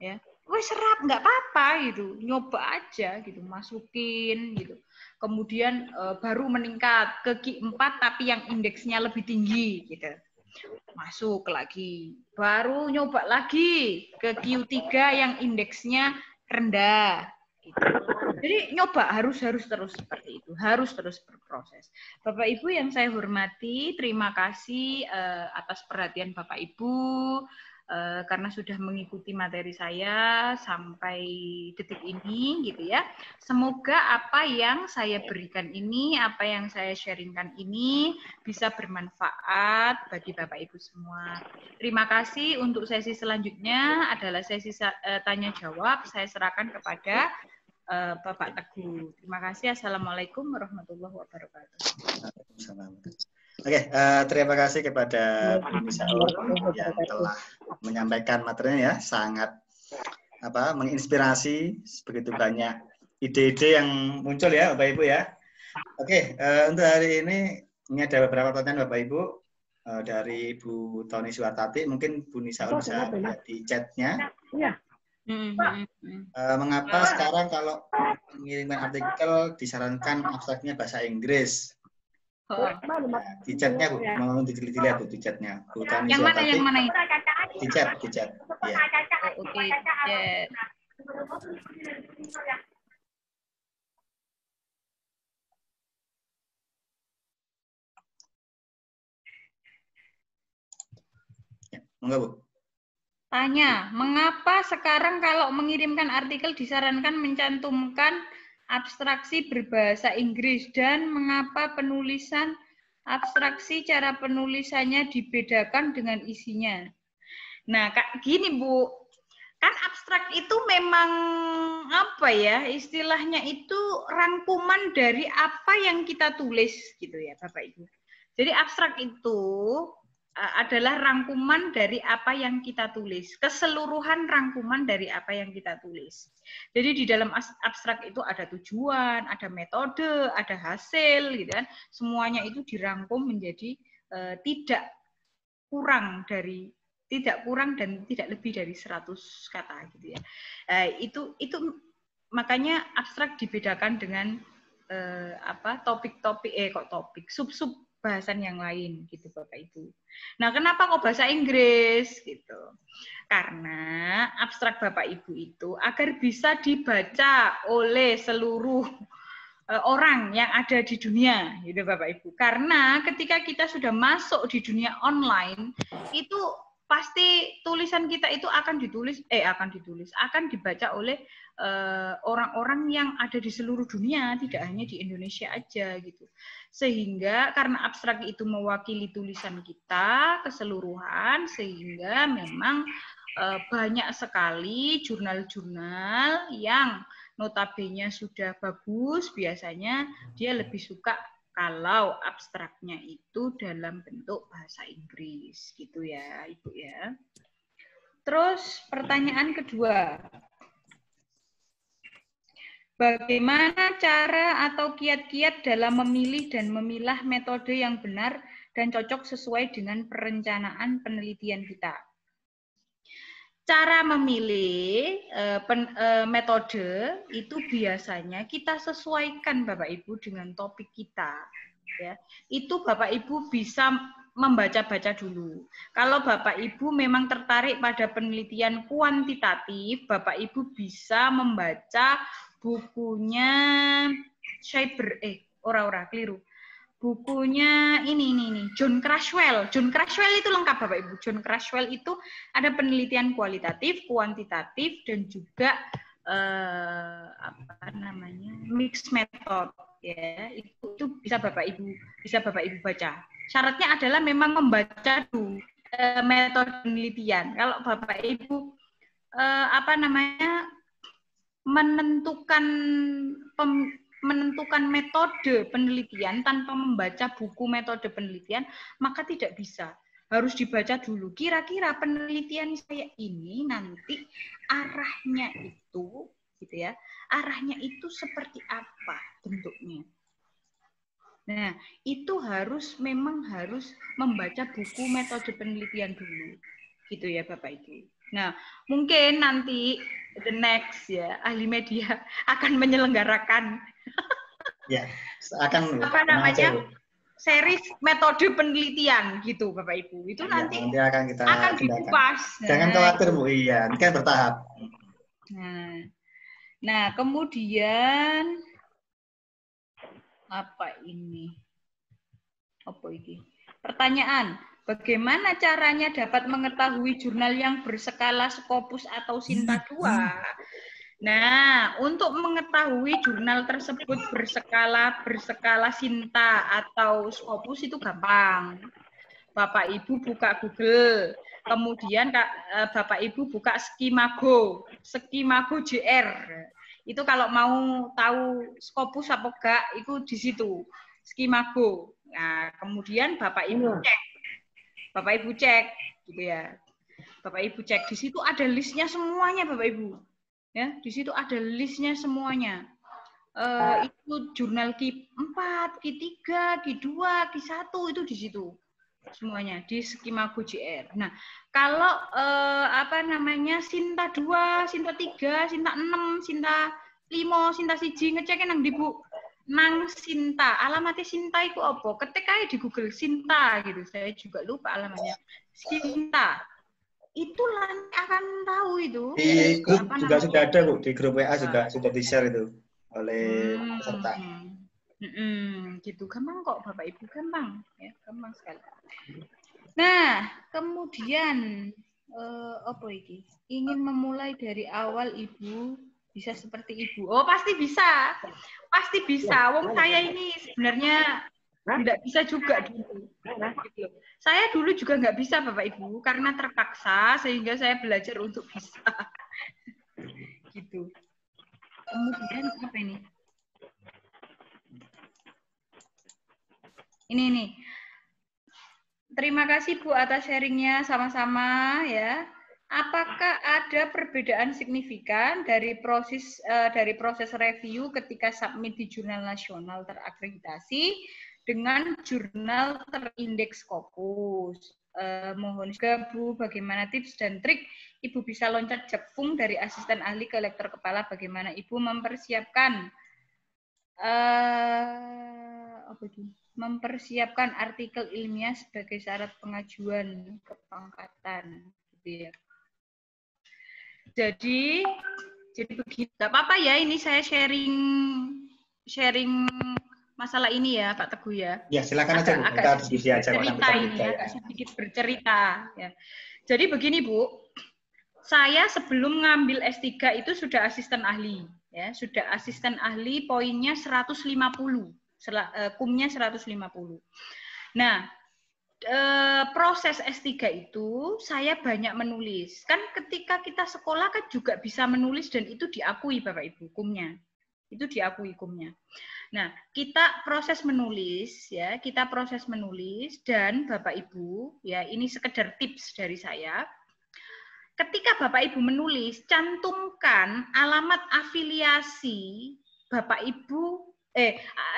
S2: Ya. Wes serap enggak apa-apa gitu. Nyoba aja gitu, masukin gitu. Kemudian baru meningkat ke Q4 tapi yang indeksnya lebih tinggi gitu. Masuk lagi. Baru nyoba lagi ke Q3 yang indeksnya rendah gitu. Jadi nyoba harus terus seperti itu. Harus terus berproses. Bapak Ibu yang saya hormati, terima kasih atas perhatian Bapak Ibu. Karena sudah mengikuti materi saya sampai detik ini gitu ya. Semoga apa yang saya berikan ini, apa yang saya sharingkan ini bisa bermanfaat bagi Bapak Ibu semua. Terima kasih. Untuk sesi selanjutnya adalah sesi tanya jawab. Saya serahkan kepada Bapak Teguh. Terima kasih. Assalamualaikum warahmatullahi wabarakatuh.
S1: Oke, terima kasih kepada Bu Nisaul yang telah menyampaikan materinya ya, sangat menginspirasi, begitu banyak ide-ide yang muncul ya Bapak Ibu ya. Oke, untuk hari ini ada beberapa pertanyaan Bapak Ibu dari Bu Tony Suwartati, mungkin Bu Nisaul bisa lihat di chatnya. Mengapa sekarang kalau mengirimkan artikel disarankan abstraknya bahasa Inggris? Nah, di chatnya Bu, mau dilihat Bu di chatnya. Bu Tony Suwartati.
S2: Yang mana?
S1: Di chat. Ya.
S2: Oke, chat.
S1: Ya, enggak Bu?
S2: Tanya, mengapa sekarang kalau mengirimkan artikel disarankan mencantumkan abstraksi berbahasa Inggris dan mengapa penulisan abstraksi cara penulisannya dibedakan dengan isinya? Nah, gini Bu, kan abstrak itu memang istilahnya itu rangkuman dari apa yang kita tulis gitu ya Bapak Ibu. Jadi abstrak itu adalah rangkuman dari apa yang kita tulis, keseluruhan rangkuman dari apa yang kita tulis. Jadi di dalam abstrak itu ada tujuan, ada metode, ada hasil, gitu kan. Semuanya itu dirangkum menjadi tidak kurang dan tidak lebih dari 100 kata, gitu ya. Itu makanya abstrak dibedakan dengan sub-sub bahasan yang lain gitu Bapak Ibu. Nah, kenapa kok bahasa Inggris gitu? Karena abstrak Bapak Ibu itu agar bisa dibaca oleh seluruh orang yang ada di dunia gitu Bapak Ibu. Karena ketika kita sudah masuk di dunia online itu pasti tulisan kita itu akan dibaca oleh orang-orang yang ada di seluruh dunia, tidak hanya di Indonesia aja gitu. Sehingga karena abstrak itu mewakili tulisan kita keseluruhan, sehingga memang banyak sekali jurnal-jurnal yang notabene sudah bagus, biasanya dia lebih suka kalau abstraknya itu dalam bentuk bahasa Inggris gitu ya Ibu ya. Terus pertanyaan kedua, Bagaimana cara atau kiat-kiat dalam memilih dan memilah metode yang benar dan cocok sesuai dengan perencanaan penelitian kita? Cara memilih metode itu biasanya kita sesuaikan Bapak Ibu dengan topik kita. Ya, itu Bapak Ibu bisa membaca-baca dulu. Kalau Bapak Ibu memang tertarik pada penelitian kuantitatif, Bapak Ibu bisa membaca bukunya keliru. Bukunya ini John Crushwell. John Crushwell itu lengkap Bapak Ibu. John Crushwell itu ada penelitian kualitatif, kuantitatif dan juga mixed method ya. Itu bisa Bapak Ibu baca. Syaratnya adalah memang membaca dulu metode penelitian. Kalau Bapak Ibu menentukan metode penelitian tanpa membaca buku metode penelitian, maka tidak bisa. Harus dibaca dulu. Kira-kira penelitian saya ini nanti arahnya itu, gitu ya, arahnya itu seperti apa bentuknya. Nah, itu memang harus membaca buku metode penelitian dulu, gitu ya Bapak Ibu. Nah, mungkin nanti the next ya ahli media akan menyelenggarakan series metode penelitian gitu Bapak Ibu. Itu nanti akan dikupas.
S1: Jangan khawatir Bu, iya, ini kan bertahap.
S2: Nah, kemudian apa ini? Pertanyaan. Bagaimana caranya dapat mengetahui jurnal yang berskala Scopus atau Sinta 2? Nah, untuk mengetahui jurnal tersebut berskala Sinta atau Scopus itu gampang. Bapak Ibu buka Google, kemudian Bapak Ibu buka Skimago JR. Itu kalau mau tahu Scopus apa enggak, itu di situ, Skimago. Nah, kemudian Bapak Ibu cek, gitu ya. Bapak Ibu cek, di situ ada listnya semuanya Bapak Ibu. Ya, di situ ada listnya semuanya. Itu jurnal Q4, Q3, Q2, Q1 itu di situ. Semuanya di Skimago JR. Nah, kalau Sinta 2, Sinta 3, Sinta 6, Sinta 5, Sinta 1 ngeceknya nang di Bu. Nang Sinta, alamatnya Sinta itu apa? Ketik aja di Google Sinta gitu. Saya juga lupa alamatnya. Sinta. Itu nanti akan tahu itu.
S1: Di grup juga sudah ada Bu, di grup WA sudah di-share itu oleh peserta.
S2: Gitu gampang kok Bapak Ibu, gampang ya, gampang sekali. Nah, kemudian apa ini? Ingin memulai dari awal Ibu bisa seperti Ibu. Oh, pasti bisa. Pasti bisa. Wong saya ini sebenarnya tidak bisa juga dulu. Saya dulu juga nggak bisa Bapak Ibu karena terpaksa sehingga saya belajar untuk bisa. Gitu. Kemudian apa ini? Ini nih. Terima kasih Bu atas sharingnya sama-sama ya. Apakah ada perbedaan signifikan dari proses review ketika submit di jurnal nasional terakreditasi dengan jurnal terindeks Scopus? Mohon juga Bu, bagaimana tips dan trik Ibu bisa loncat jepung dari asisten ahli ke lektor kepala? Bagaimana Ibu mempersiapkan mempersiapkan artikel ilmiah sebagai syarat pengajuan kepangkatan, gitu ya. Jadi begitu. Gak apa-apa ya, ini saya sharing masalah ini ya, Pak Teguh ya.
S1: Ya, silakan aja Bu. Kita diskusi aja.
S2: Agak sedikit bercerita ya. Jadi begini Bu, saya sebelum ngambil S3 itu sudah asisten ahli ya, sudah asisten ahli poinnya 150. Kumnya 150. Nah, proses S3 itu saya banyak menulis. Kan ketika kita sekolah kan juga bisa menulis dan itu diakui Bapak Ibu kumnya. Itu diakui kumnya. Nah, kita proses menulis ya, dan Bapak Ibu ya, ini sekedar tips dari saya. Ketika Bapak Ibu menulis, cantumkan alamat afiliasi Bapak Ibu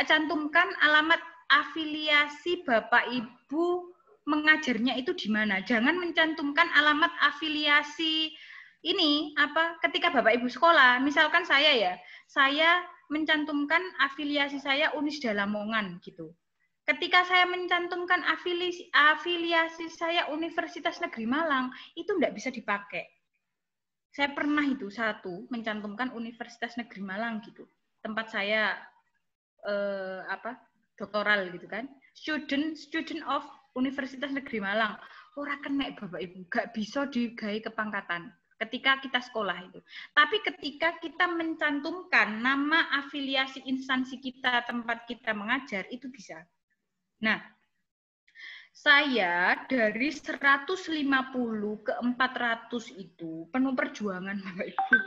S2: cantumkan alamat afiliasi Bapak Ibu mengajarnya itu di mana. Jangan mencantumkan alamat afiliasi ini ketika Bapak Ibu sekolah. Misalkan saya mencantumkan afiliasi saya Unisda Lamongan gitu. Ketika saya mencantumkan afiliasi saya Universitas Negeri Malang, itu enggak bisa dipakai. Saya pernah itu mencantumkan Universitas Negeri Malang gitu. Tempat saya doktoral gitu kan. Student of Universitas Negeri Malang. Ora kena Bapak Ibu, gak bisa digawe kepangkatan ketika kita sekolah itu. Tapi ketika kita mencantumkan nama afiliasi instansi kita, tempat kita mengajar, itu bisa. Nah, saya dari 150 ke 400 itu penuh perjuangan Bapak Ibu.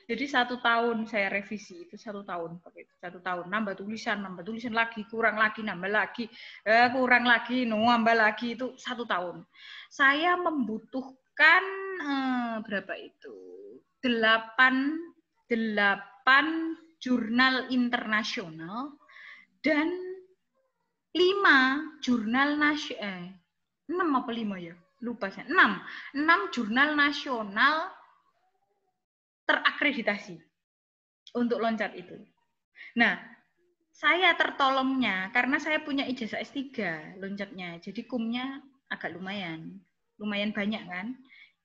S2: Jadi 1 tahun saya revisi, itu 1 tahun Bapak Ibu. 1 tahun, nambah tulisan lagi, kurang lagi, nambah lagi, kurang lagi, nambah lagi, itu 1 tahun. Saya membutuhkan berapa itu? 8 jurnal internasional dan 5 jurnal nasional, 6 apa 5 ya? Lupa saya. 6 jurnal nasional terakreditasi untuk loncat itu. Nah, saya tertolongnya karena saya punya ijazah S3 loncatnya. Jadi kumnya agak lumayan banyak kan.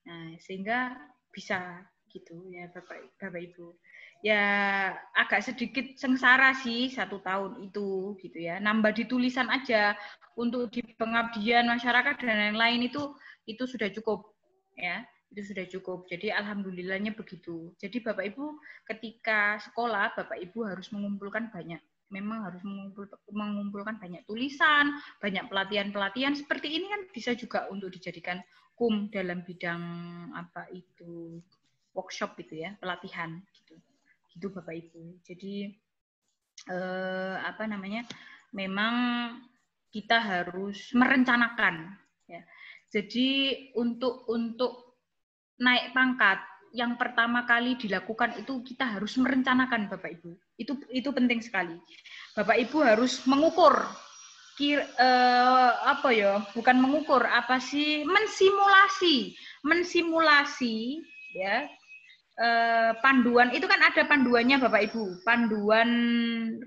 S2: Nah, sehingga bisa gitu ya Bapak Ibu. Ya agak sedikit sengsara sih 1 tahun itu gitu ya. Nambah di tulisan aja untuk di pengabdian masyarakat dan lain-lain itu sudah cukup ya. Itu sudah cukup. Jadi alhamdulillahnya begitu. Jadi Bapak Ibu ketika sekolah Bapak Ibu harus mengumpulkan banyak. Memang harus mengumpulkan banyak tulisan, banyak pelatihan-pelatihan seperti ini kan bisa juga untuk dijadikan kum dalam bidang workshop gitu ya, pelatihan gitu. Gitu Bapak Ibu. Jadi memang kita harus merencanakan ya. Jadi untuk naik pangkat yang pertama kali dilakukan itu kita harus merencanakan Bapak Ibu. Itu penting sekali. Bapak Ibu harus mengukur bukan mengukur, mensimulasi ya. Panduan itu kan ada panduannya Bapak Ibu, panduan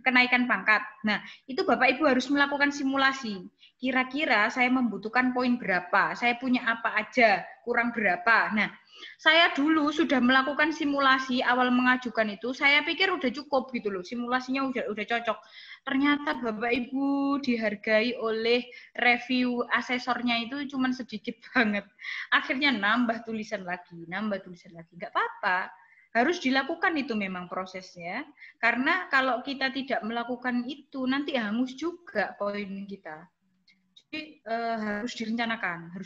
S2: kenaikan pangkat. Nah, itu Bapak Ibu harus melakukan simulasi. Kira-kira saya membutuhkan poin berapa, saya punya apa aja, kurang berapa. Nah, saya dulu sudah melakukan simulasi awal mengajukan itu, saya pikir udah cukup gitu loh, simulasinya udah cocok. Ternyata Bapak Ibu dihargai oleh review asesornya itu cuma sedikit banget. Akhirnya nambah tulisan lagi. Nggak apa-apa. Harus dilakukan itu memang prosesnya. Karena kalau kita tidak melakukan itu, nanti hangus juga poin kita. Jadi harus direncanakan.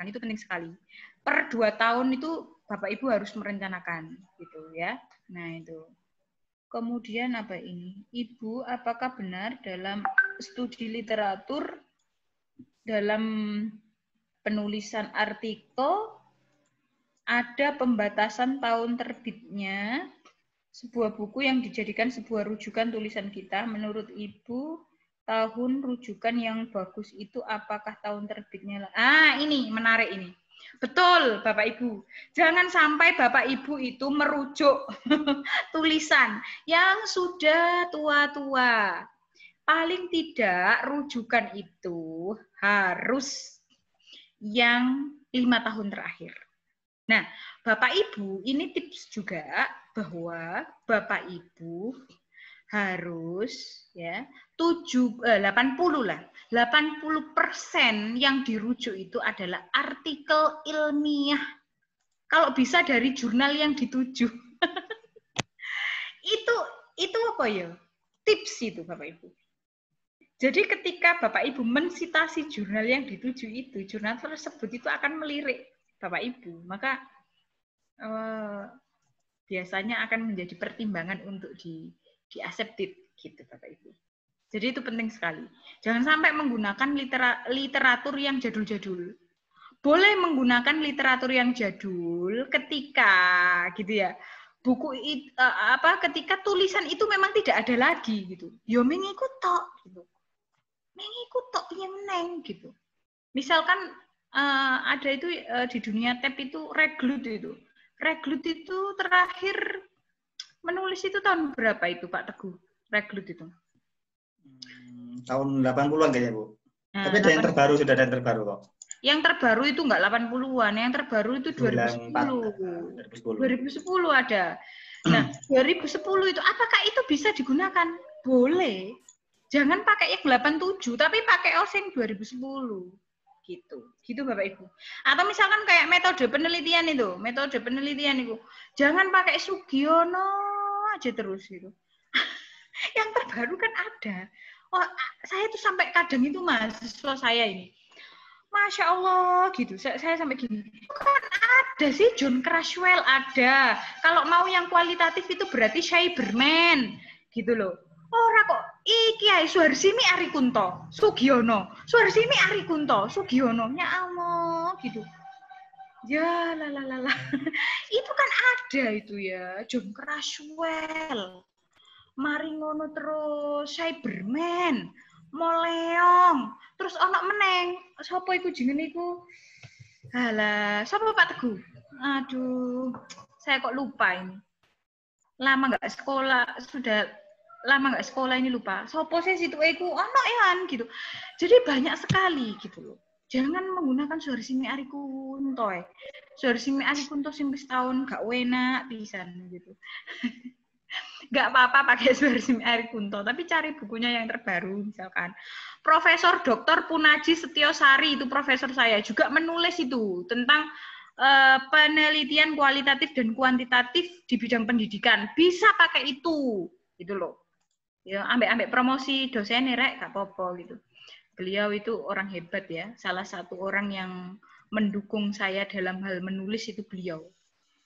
S2: Itu penting sekali. Per 2 tahun itu Bapak Ibu harus merencanakan. Gitu ya. Nah itu. Kemudian apa ini? Ibu, apakah benar dalam studi literatur, dalam penulisan artikel, ada pembatasan tahun terbitnya sebuah buku yang dijadikan sebuah rujukan tulisan kita? Menurut Ibu, tahun rujukan yang bagus itu apakah tahun terbitnya? Ini menarik ini. Betul, Bapak Ibu. Jangan sampai Bapak Ibu itu merujuk tulisan yang sudah tua-tua. Paling tidak rujukan itu harus yang 5 tahun terakhir. Nah, Bapak Ibu, ini tips juga bahwa Bapak Ibu harus ya 80% yang dirujuk itu adalah artikel ilmiah. Kalau bisa dari jurnal yang dituju. itu apa ya? Tips itu Bapak Ibu. Jadi ketika Bapak Ibu mensitasi jurnal yang dituju itu, jurnal tersebut itu akan melirik Bapak Ibu. Maka biasanya akan menjadi pertimbangan untuk di-accepted gitu Bapak Ibu. Jadi itu penting sekali. Jangan sampai menggunakan literatur yang jadul-jadul. Boleh menggunakan literatur yang jadul ketika gitu ya. ketika tulisan itu memang tidak ada lagi gitu. Yo mengiku tok gitu. Mengiku tok piye meneng gitu. Misalkan ada itu di dunia tab itu reglut itu. Reglut itu terakhir menulis itu tahun berapa itu Pak Teguh? Reglut itu.
S1: Tahun 80-an kayaknya, Bu.
S2: Nah,
S1: tapi ada yang terbaru, sudah ada yang terbaru kok.
S2: Yang terbaru itu enggak 80-an, yang terbaru itu 2010. 2010 ada. Nah, 2010 itu apakah itu bisa digunakan? Boleh. Jangan pakai yang 87, tapi pakai yang 2010. Gitu. Gitu Bapak Ibu. Atau misalkan kayak metode penelitian itu. Jangan pakai Sugiono aja terus gitu. Yang terbaru kan ada. Oh, saya tuh sampai kadang itu mahasiswa saya ini. Masya Allah gitu. Saya sampai gini. Kan ada sih John Crushwell ada. Kalau mau yang kualitatif itu berarti Cyberman gitu loh. Ora kok iki ae Suharsini Arikunto, Sugiono. Suharsini Arikunto, Sugiono. Ya Allah gitu. Ya la. Itu kan ada itu ya, John Crushwell. Mari ngono terus Cyberman, Moleong, terus ana meneng. Sapa iku jenenge iku? Halah, sapa Pak Teguh? Aduh, saya kok lupa ini. Lama nggak sekolah ini lupa. Sopo sih situ iku ono ya gitu. Jadi banyak sekali gitu loh. Jangan menggunakan Suharsini Arikunto. Suharsini Arikunto sing wis tahun gak enak pisan gitu. Gak apa-apa pakai Suharsini Arikunto, tapi cari bukunya yang terbaru misalkan. Profesor Dr. Punaji Setiosari itu profesor saya juga menulis itu tentang penelitian kualitatif dan kuantitatif di bidang pendidikan. Bisa pakai itu gitu loh. Ya, ambek promosi dosen rek gak apa-apa gitu. Beliau itu orang hebat ya. Salah satu orang yang mendukung saya dalam hal menulis itu beliau.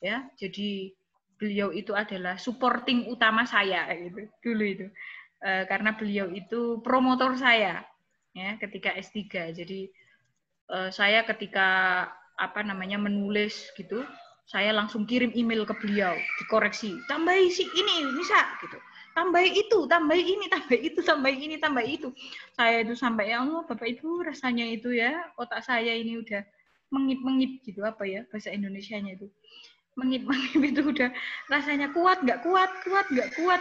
S2: Ya, jadi beliau itu adalah supporting utama saya gitu dulu itu. Karena beliau itu promotor saya ya ketika S3. Jadi saya ketika menulis gitu, saya langsung kirim email ke beliau, dikoreksi. Tambahi ini bisa gitu. Tambahi itu, tambahi ini, tambahi itu, tambahi ini, tambahi itu. Saya itu sampai ya Allah, Bapak Ibu rasanya itu ya, otak saya ini udah mengip-mengip gitu apa ya bahasa Indonesianya itu. Mengip-mengip itu udah rasanya kuat nggak kuat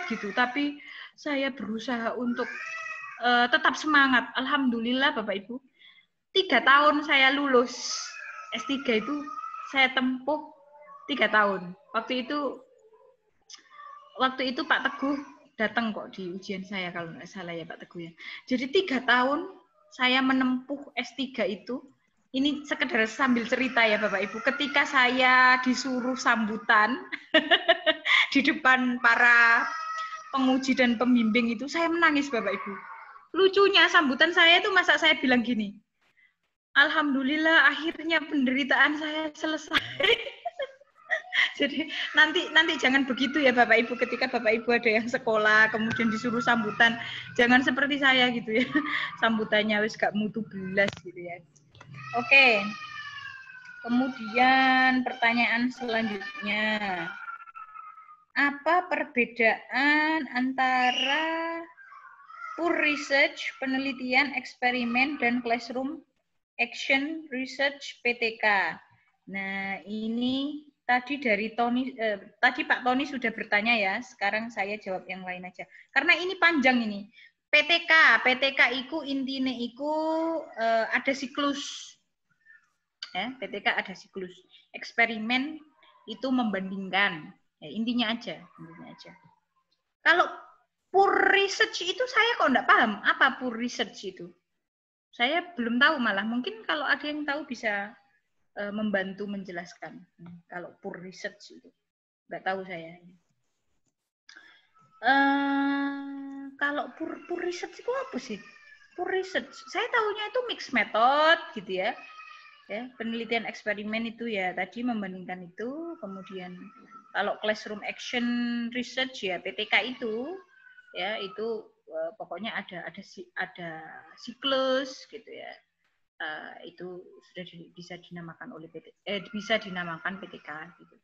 S2: gitu. Tapi saya berusaha untuk tetap semangat. Alhamdulillah Bapak Ibu. 3 tahun saya lulus S3 itu saya tempuh 3 tahun. Waktu itu Pak Teguh datang kok di ujian saya kalau nggak salah ya Pak Teguh ya. Jadi 3 tahun saya menempuh S3 itu. Ini sekedar sambil cerita ya Bapak Ibu. Ketika saya disuruh sambutan di depan para penguji dan pembimbing itu, saya menangis Bapak Ibu. Lucunya sambutan saya itu masa saya bilang gini, Alhamdulillah akhirnya penderitaan saya selesai. Jadi nanti jangan begitu ya Bapak Ibu, ketika Bapak Ibu ada yang sekolah kemudian disuruh sambutan, jangan seperti saya gitu ya. Sambutannya wis gak mutu belas gitu ya. Oke. Kemudian pertanyaan selanjutnya. Apa perbedaan antara pure research, penelitian, eksperimen, dan classroom action research PTK? Nah, ini tadi dari Tony, tadi Pak Tony sudah bertanya ya, sekarang saya jawab yang lain aja. Karena ini panjang ini. PTK itu intinya itu ada siklus. Ya, PTK ada siklus. Eksperimen itu membandingkan. Ya, intinya aja. Kalau pure research itu saya kok enggak paham apa pure research itu. Saya belum tahu malah. Mungkin kalau ada yang tahu bisa membantu menjelaskan. Kalau pure research itu. Enggak tahu saya. Kalau pure research itu apa sih? Pure research. Saya tahunya itu mixed method gitu ya. Ya, penelitian eksperimen itu ya tadi membandingkan itu, kemudian kalau classroom action research ya PTK itu ya itu pokoknya ada siklus gitu ya, itu sudah bisa dinamakan oleh bisa dinamakan PTK gitu.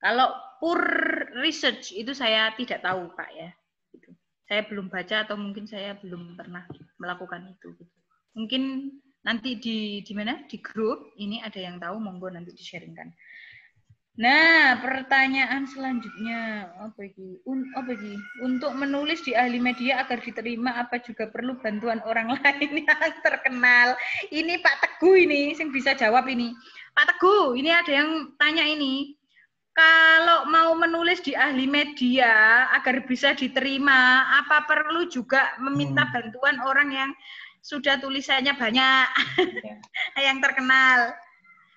S2: Kalau pure research itu saya tidak tahu, Pak ya. Gitu. Saya belum baca atau mungkin saya belum pernah melakukan itu. Gitu. Mungkin nanti di mana? Di grup ini ada yang tahu, monggo nanti di-sharingkan. Nah, pertanyaan selanjutnya apa ini? Untuk menulis di ahli media agar diterima apa juga perlu bantuan orang lain yang terkenal? Ini Pak Teguh ini yang bisa jawab ini. Pak Teguh, ini ada yang tanya ini. Kalau mau menulis di ahli media agar bisa diterima, apa perlu juga meminta bantuan orang yang sudah tulisannya banyak, yang terkenal?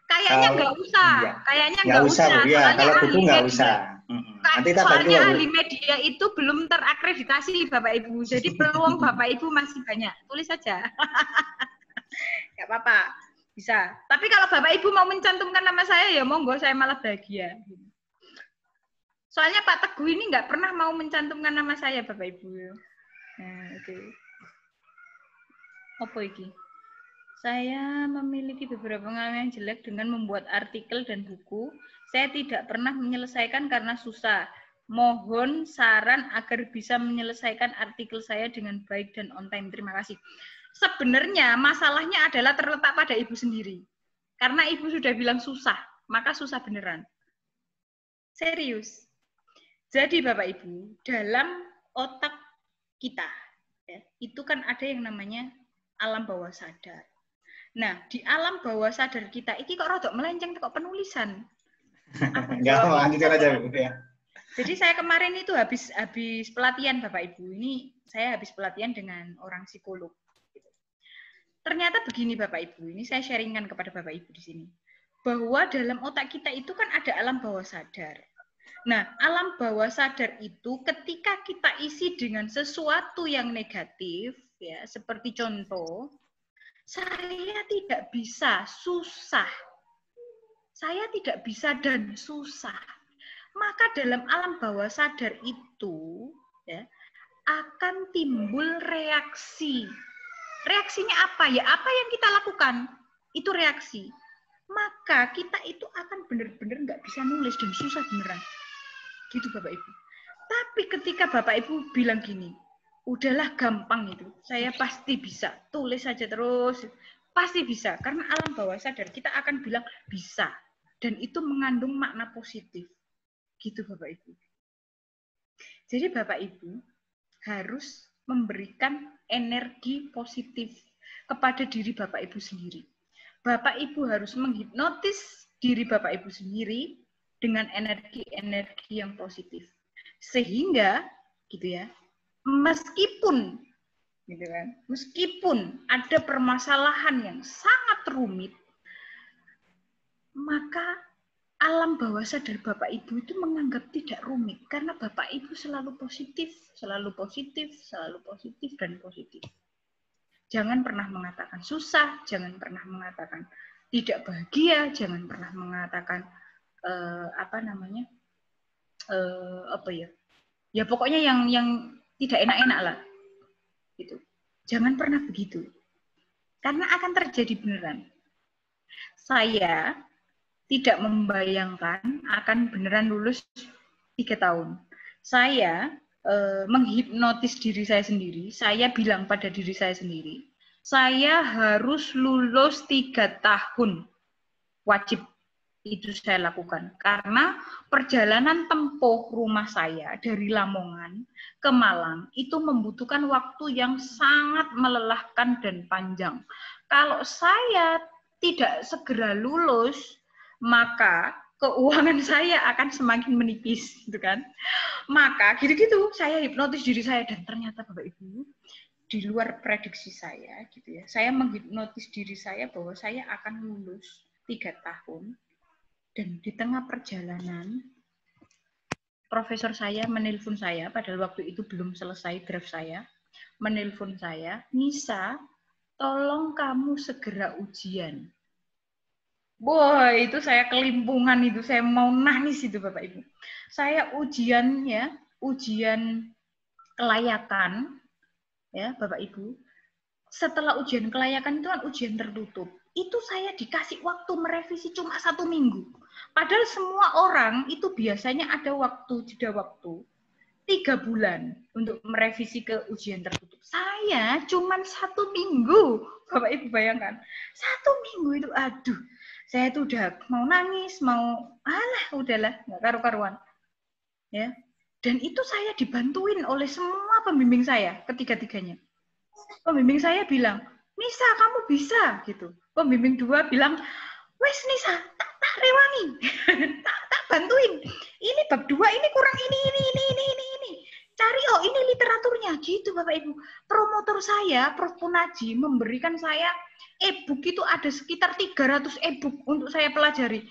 S2: Kayaknya nggak usah,
S1: iya.
S2: Kayaknya nggak usah.
S1: Ya, kalau buku nggak usah. Nanti kita bantu.
S2: Soalnya ahli media itu belum terakreditasi Bapak Ibu, jadi peluang Bapak Ibu masih banyak. Tulis saja, nggak apa-apa, bisa. Tapi kalau Bapak Ibu mau mencantumkan nama saya ya monggo, saya malah bahagia. Soalnya Pak Teguh ini nggak pernah mau mencantumkan nama saya Bapak Ibu. Nah, oke. Apa iki? Saya memiliki beberapa pengalaman yang jelek dengan membuat artikel dan buku. Saya tidak pernah menyelesaikan karena susah. Mohon saran agar bisa menyelesaikan artikel saya dengan baik dan on time. Terima kasih. Sebenarnya masalahnya adalah terletak pada Ibu sendiri. Karena Ibu sudah bilang susah, maka susah beneran. Serius. Jadi Bapak Ibu, dalam otak kita, ya, itu kan ada yang namanya alam bawah sadar. Nah, di alam bawah sadar kita, ini kok rodok melenceng kok penulisan.
S1: Enggak mau lanjutkan aja, Bu. Ya.
S2: Jadi saya kemarin itu habis pelatihan Bapak Ibu. Ini saya habis pelatihan dengan orang psikolog. Ternyata begini Bapak Ibu, ini saya sharingkan kepada Bapak Ibu di sini. Bahwa dalam otak kita itu kan ada alam bawah sadar. Nah, alam bawah sadar itu ketika kita isi dengan sesuatu yang negatif, ya, seperti contoh, saya tidak bisa, susah. Saya tidak bisa dan susah. Maka dalam alam bawah sadar itu ya, akan timbul reaksi. Reaksinya apa ya? Apa yang kita lakukan? Itu reaksi. Maka kita itu akan benar-benar nggak bisa nulis dan susah beneran. Gitu Bapak Ibu. Tapi ketika Bapak Ibu bilang gini, udahlah gampang itu, saya pasti bisa, tulis saja terus, pasti bisa, karena alam bawah sadar kita akan bilang bisa, dan itu mengandung makna positif, gitu Bapak Ibu. Jadi Bapak Ibu harus memberikan energi positif kepada diri Bapak Ibu sendiri. Bapak Ibu harus menghipnotis diri Bapak Ibu sendiri dengan energi-energi yang positif, sehingga gitu ya. Meskipun gitu kan, meskipun ada permasalahan yang sangat rumit, maka alam bawah sadar Bapak Ibu itu menganggap tidak rumit karena Bapak Ibu selalu positif, selalu positif, selalu positif dan positif. Jangan pernah mengatakan susah, jangan pernah mengatakan tidak bahagia, jangan pernah mengatakan ya pokoknya yang tidak enak-enak lah, gitu. Jangan pernah begitu, karena akan terjadi beneran. Saya tidak membayangkan akan beneran lulus 3 tahun. Saya menghipnotis diri saya sendiri. Saya bilang pada diri saya sendiri, saya harus lulus 3 tahun, wajib. Itu saya lakukan karena perjalanan tempuh rumah saya dari Lamongan ke Malang itu membutuhkan waktu yang sangat melelahkan dan panjang. Kalau saya tidak segera lulus, maka keuangan saya akan semakin menipis, gitu kan? Maka gitu-gitu saya hipnotis diri saya dan ternyata Bapak Ibu di luar prediksi saya, gitu ya. Saya menghipnotis diri saya bahwa saya akan lulus 3 tahun. Dan di tengah perjalanan, profesor saya menelpon saya, padahal waktu itu belum selesai draft saya, menelpon saya, Nisa, tolong kamu segera ujian. Boy, itu saya kelimpungan itu, saya mau nangis itu Bapak Ibu. Saya ujian ya, ujian kelayakan, ya Bapak Ibu. Setelah ujian kelayakan itu kan ujian tertutup. itu saya dikasih waktu merevisi cuma 1 minggu. Padahal semua orang itu biasanya ada jeda waktu 3 bulan untuk merevisi ke ujian tertutup. Saya cuma 1 minggu. Bapak Ibu bayangkan. 1 minggu itu, aduh. Saya itu udah mau nangis, udahlah, nggak karu-karuan. Ya. Dan itu saya dibantuin oleh semua pembimbing saya, ketiga-tiganya. Pembimbing saya bilang, Nisa, kamu bisa, gitu. Pembimbing 2 bilang, wes Nisa, tak rewangi, tak bantuin. Ini bab 2, ini kurang ini. Cari, ini literaturnya, gitu Bapak Ibu. Promotor saya, Prof. Punaji, memberikan saya e-book itu ada sekitar 300 e-book untuk saya pelajari.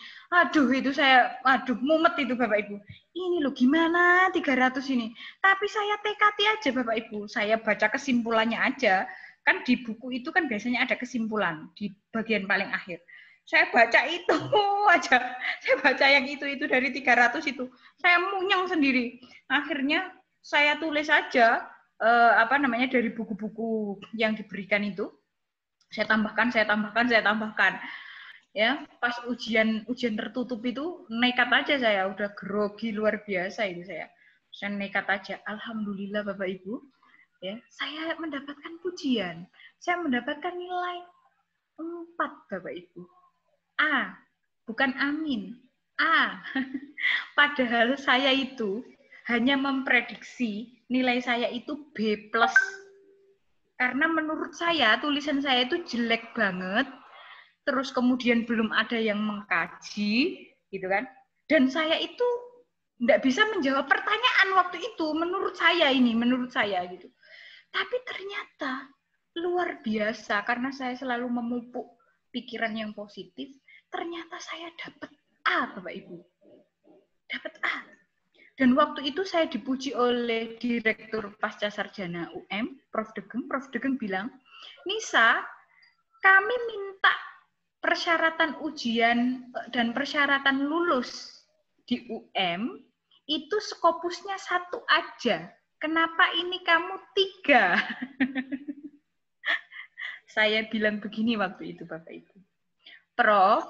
S2: Itu saya, mumet itu Bapak Ibu. Ini loh gimana 300 ini. Tapi saya tekati aja Bapak Ibu. Saya baca kesimpulannya aja. Kan di buku itu kan biasanya ada kesimpulan di bagian paling akhir. Saya baca itu aja. Saya baca yang itu dari 300 itu. Saya munyang sendiri. Akhirnya saya tulis aja dari buku-buku yang diberikan itu. Saya tambahkan. Ya, pas ujian tertutup itu nekat aja saya, udah grogi luar biasa itu saya. Saya nekat aja. Alhamdulillah Bapak Ibu, ya, saya mendapatkan pujian. Saya mendapatkan nilai 4 Bapak Ibu. A, bukan amin. A. Padahal saya itu hanya memprediksi nilai saya itu B+. Karena menurut saya tulisan saya itu jelek banget. Terus kemudian belum ada yang mengkaji, gitu kan? Dan saya itu tidak bisa menjawab pertanyaan waktu itu, menurut saya gitu. Tapi ternyata luar biasa karena saya selalu memupuk pikiran yang positif. Ternyata saya dapat A, Bapak Ibu, dapat A. Dan waktu itu saya dipuji oleh Direktur Pasca Sarjana UM, Prof. Degeng. Prof. Degeng bilang, Nisa, kami minta persyaratan ujian dan persyaratan lulus di UM itu skopusnya 1 aja. Kenapa ini kamu 3? Saya bilang begini waktu itu, Bapak Ibu. Prof,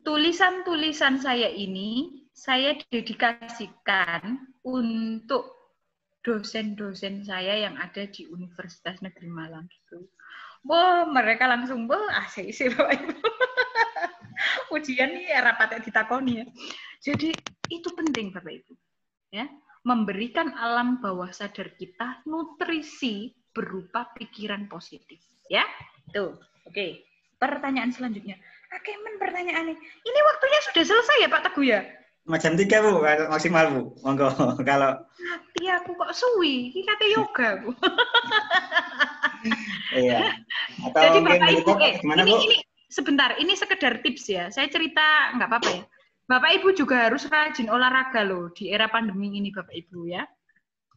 S2: tulisan-tulisan saya ini saya dedikasikan untuk dosen-dosen saya yang ada di Universitas Negeri Malang gitu. Wah, mereka langsung asik sih Bapak Ibu. Ujian ini rapat ditakoni ya. Jadi itu penting Bapak Ibu. Ya, memberikan alam bawah sadar kita nutrisi berupa pikiran positif. Ya, tuh. Oke. Pertanyaan selanjutnya. Kemen pertanyaannya. Ini waktunya sudah selesai ya Pak Teguh ya?
S1: Jam 3 Bu, maksimal Bu. Monggo kalau
S2: hati aku kok suwi, ini kata yoga Bu.
S1: Iya. Atau
S2: jadi
S1: mungkin
S2: Bapak Ibu,
S1: gimana, Bu?
S2: ini sebentar, ini sekedar tips ya. Saya cerita nggak apa-apa ya. Bapak Ibu juga harus rajin olahraga loh di era pandemi ini Bapak Ibu ya.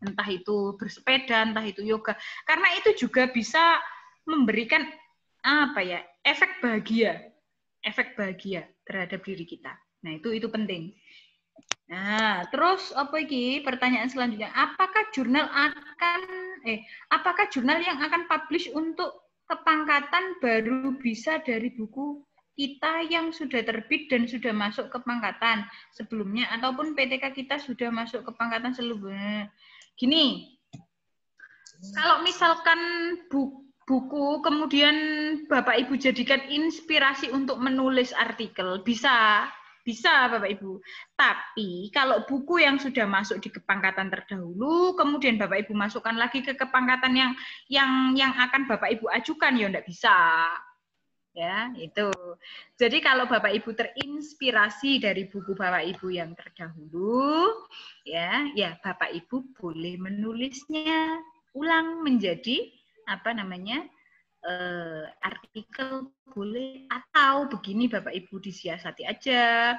S2: Entah itu bersepeda, entah itu yoga. Karena itu juga bisa memberikan efek bahagia terhadap diri kita. Nah, itu penting. Nah, terus pertanyaan selanjutnya, apakah jurnal yang akan publish untuk kepangkatan baru bisa dari buku kita yang sudah terbit dan sudah masuk ke pangkatan sebelumnya ataupun PTK kita sudah masuk ke pangkatan sebelumnya? Gini. Kalau misalkan buku kemudian Bapak Ibu jadikan inspirasi untuk menulis artikel, bisa Bapak Ibu. Tapi kalau buku yang sudah masuk di kepangkatan terdahulu, kemudian Bapak Ibu masukkan lagi ke kepangkatan yang akan Bapak Ibu ajukan, ya enggak bisa. Ya, itu. Jadi kalau Bapak Ibu terinspirasi dari buku Bapak Ibu yang terdahulu, ya Bapak Ibu boleh menulisnya ulang menjadi artikel boleh, atau begini Bapak Ibu disiasati aja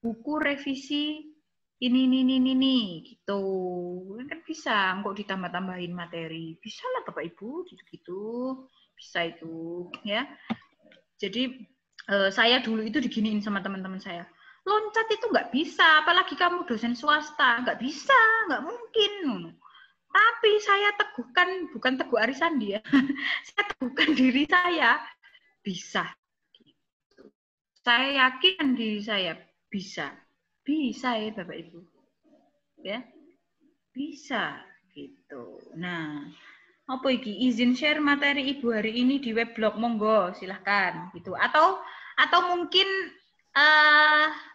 S2: buku revisi ini gitu kan bisa kok ditambah-tambahin materi, bisa lah Bapak Ibu gitu bisa itu ya. Jadi saya dulu itu diginiin sama teman-teman saya, loncat itu nggak bisa, apalagi kamu dosen swasta, nggak bisa, nggak mungkin. Tapi saya teguhkan, bukan teguh Arisandi ya, saya teguhkan diri saya, bisa. Saya yakin diri saya bisa ya Bapak Ibu, ya bisa gitu. Nah, apa iki izin share materi Ibu hari ini di weblog, monggo silahkan gitu. Atau mungkin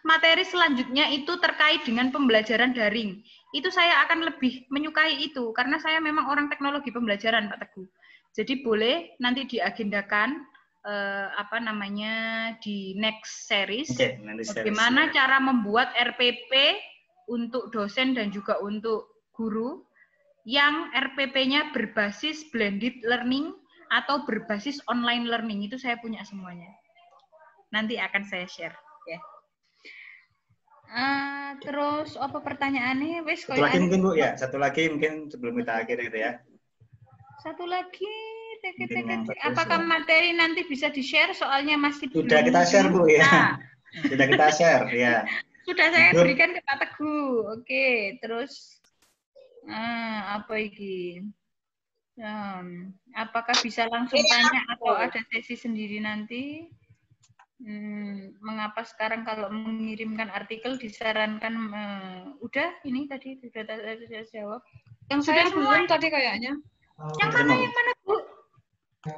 S2: materi selanjutnya itu terkait dengan pembelajaran daring. Itu saya akan lebih menyukai itu karena saya memang orang teknologi pembelajaran Pak Teguh. Jadi boleh nanti diagendakan di next series.
S1: Oke, nanti
S2: Bagaimana cara membuat RPP untuk dosen dan juga untuk guru yang RPP-nya berbasis blended learning atau berbasis online learning. Itu saya punya semuanya. Nanti akan saya share ya. Terus apa pertanyaannya? Wes
S1: satu lagi mungkin Bu ya, satu lagi mungkin sebelum kita akhiri itu ya.
S2: Satu lagi, apakah materi nanti bisa di-share? Soalnya masih
S1: sudah kita share Bu ya. Sudah kita share ya.
S2: Sudah saya berikan ke Pak Teguh. Oke, terus apa ini? Apakah bisa langsung tanya atau ada sesi sendiri nanti? Mengapa sekarang kalau mengirimkan artikel disarankan udah ini tadi sudah saya jawab.
S5: Yang saya belum tadi kayaknya.
S2: Yang mana Bu?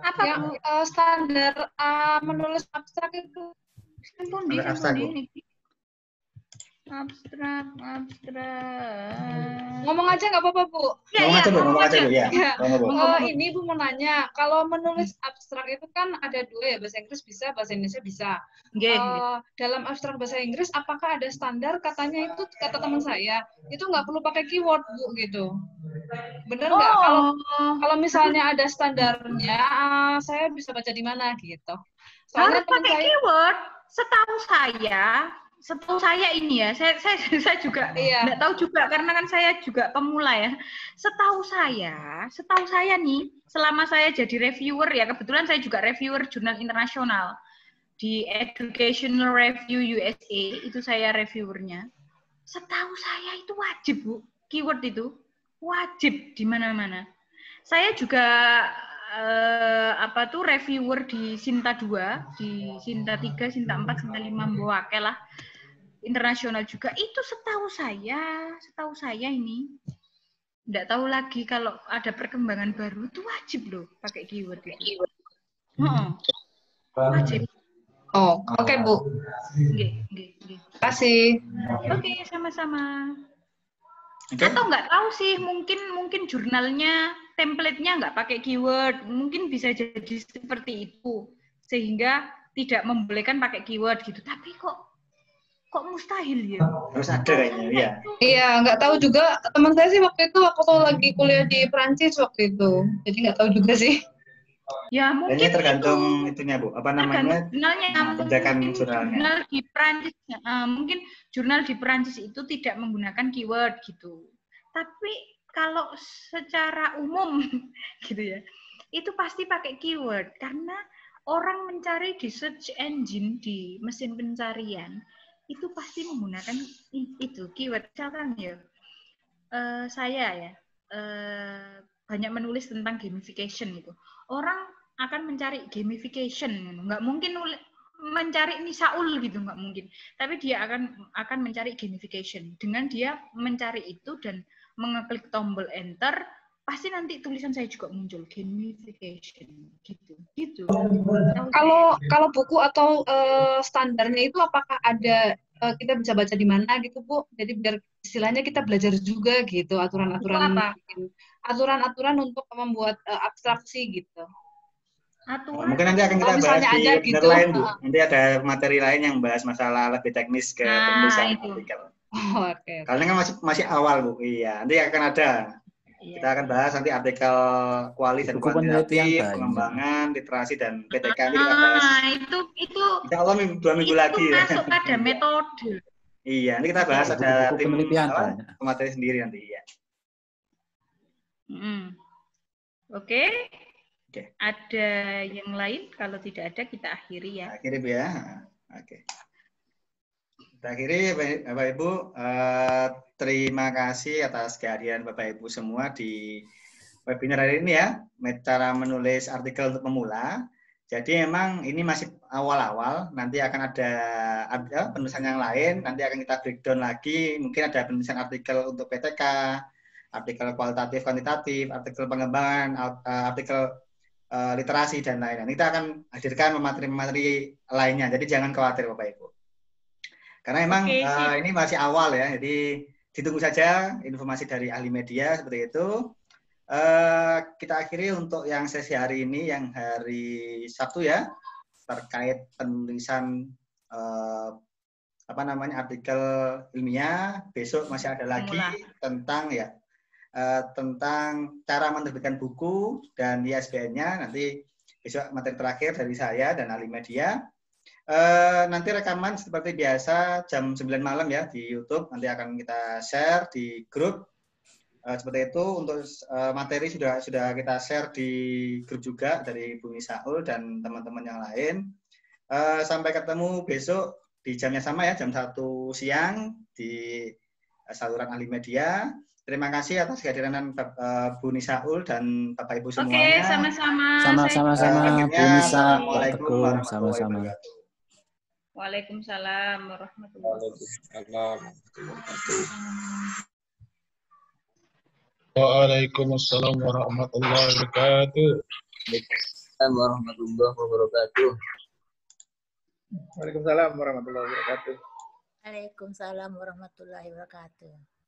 S2: Apa
S5: yang standar menulis abstrak itu?
S2: Abstrak.
S5: Ngomong aja nggak apa-apa Bu.
S1: Ngomong aja Bu ya.
S5: Ini Bu mau nanya, kalau menulis abstrak itu kan ada dua ya, bahasa Inggris bisa, bahasa Indonesia bisa. Dalam abstrak bahasa Inggris, apakah ada standar? Katanya itu kata teman saya, itu nggak perlu pakai keyword Bu gitu. Bener nggak? Kalau misalnya ada standarnya, saya bisa baca di mana gitu.
S2: Soalnya pakai keyword. Setahu saya ini ya, saya juga nggak tahu juga karena kan saya juga pemula ya. Setahu saya nih, selama saya jadi reviewer ya, kebetulan saya juga reviewer jurnal internasional di Educational Review USA, itu saya reviewernya. Setahu saya itu wajib Bu, keyword itu wajib di mana-mana. Saya juga reviewer di Sinta 2, di Sinta 3, Sinta 4, Sinta 5, Mbowake lah. Internasional juga. Itu setahu saya ini. Enggak tahu lagi kalau ada perkembangan baru itu wajib loh pakai keyword itu. Wajib.
S5: Oke, Bu.
S2: Terima
S5: kasih.
S2: Oke, sama-sama. Atau nggak tahu sih, mungkin jurnalnya, template-nya nggak pakai keyword, mungkin bisa jadi seperti itu, sehingga tidak membolehkan pakai keyword gitu. Tapi kok mustahil ya?
S1: Harus ada kayaknya, ya.
S5: Iya, nggak tahu juga. Teman saya sih waktu itu waktu lagi kuliah di Prancis waktu itu, jadi nggak tahu juga sih.
S2: Ya mungkin
S1: ini tergantung itunya Bu, apa namanya?
S2: Jurnalnya, jurnal di Prancis, mungkin jurnal di Prancis itu tidak menggunakan keyword gitu. Tapi kalau secara umum gitu ya, itu pasti pakai keyword karena orang mencari di search engine, di mesin pencarian itu pasti menggunakan itu keyword. Misalkan ya, saya ya banyak menulis tentang gamification itu. Orang akan mencari gamification, nggak mungkin mencari Nisaul gitu, nggak mungkin. Tapi dia akan mencari gamification. Dengan dia mencari itu dan mengeklik tombol enter, pasti nanti tulisan saya juga muncul gamification gitu.
S5: Kalau buku atau standarnya itu apakah ada kita bisa baca di mana gitu Bu? Jadi biar istilahnya kita belajar juga gitu aturan-aturan untuk membuat abstraksi gitu.
S1: Mungkin nanti akan kita bahas di webinar lain Bu. Nanti ada materi lain yang bahas masalah lebih teknis ke penulisan artikel. Karena kan masih awal Bu. Iya, nanti akan ada. Kita akan bahas nanti artikel kualis dan kuantitatif, pengembangan, literasi dan PTK. Kita bahas.
S2: Itu
S1: Insya Allah 2 minggu lagi ya.
S2: Masuk pada metode.
S1: Iya, nanti kita bahas ada tim materi sendiri nanti ya.
S2: Oke. Ada yang lain? Kalau tidak ada kita akhiri ya.
S1: Akhiri Bu ya. Oke. Kita akhiri Bapak Ibu. Terima kasih atas kehadiran Bapak Ibu semua di webinar hari ini ya. Cara menulis artikel untuk pemula. Jadi memang ini masih awal-awal, nanti akan ada penulisan yang lain, nanti akan kita breakdown lagi, mungkin ada penulisan artikel untuk PTK, artikel kualitatif, kuantitatif, artikel pengembangan, artikel literasi, dan lain-lain. Kita akan hadirkan materi-materi lainnya, jadi jangan khawatir Bapak Ibu. Karena memang ini masih awal ya, jadi ditunggu saja informasi dari ahli media seperti itu. Kita akhiri untuk yang sesi hari ini, yang hari Sabtu ya, terkait penulisan artikel ilmiah. Besok masih ada lagi tentang tentang cara menerbitkan buku dan ISBN-nya. Nanti besok materi terakhir dari saya dan ahli media. Nanti rekaman seperti biasa jam 9 malam ya di YouTube. Nanti akan kita share di grup. Seperti itu. Untuk materi sudah kita share di grup juga dari Bung Saul dan teman-teman yang lain. Sampai ketemu besok di jamnya sama ya, jam 1 siang di saluran ahli media. Terima kasih atas kehadiran Bu Saul dan Bapak Ibu semuanya.
S2: Oke, sama-sama.
S8: Sama-sama Bu Nisa.
S1: Assalamualaikum warahmatullahi wabarakatuh.
S2: Waalaikumsalam warahmatullahi wabarakatuh.
S3: Waalaikumsalam warahmatullahi wabarakatuh.
S9: Warahmatullahi wabarakatuh.
S3: Waalaikumsalam warahmatullahi wabarakatuh.
S10: Waalaikumsalam warahmatullahi wabarakatuh.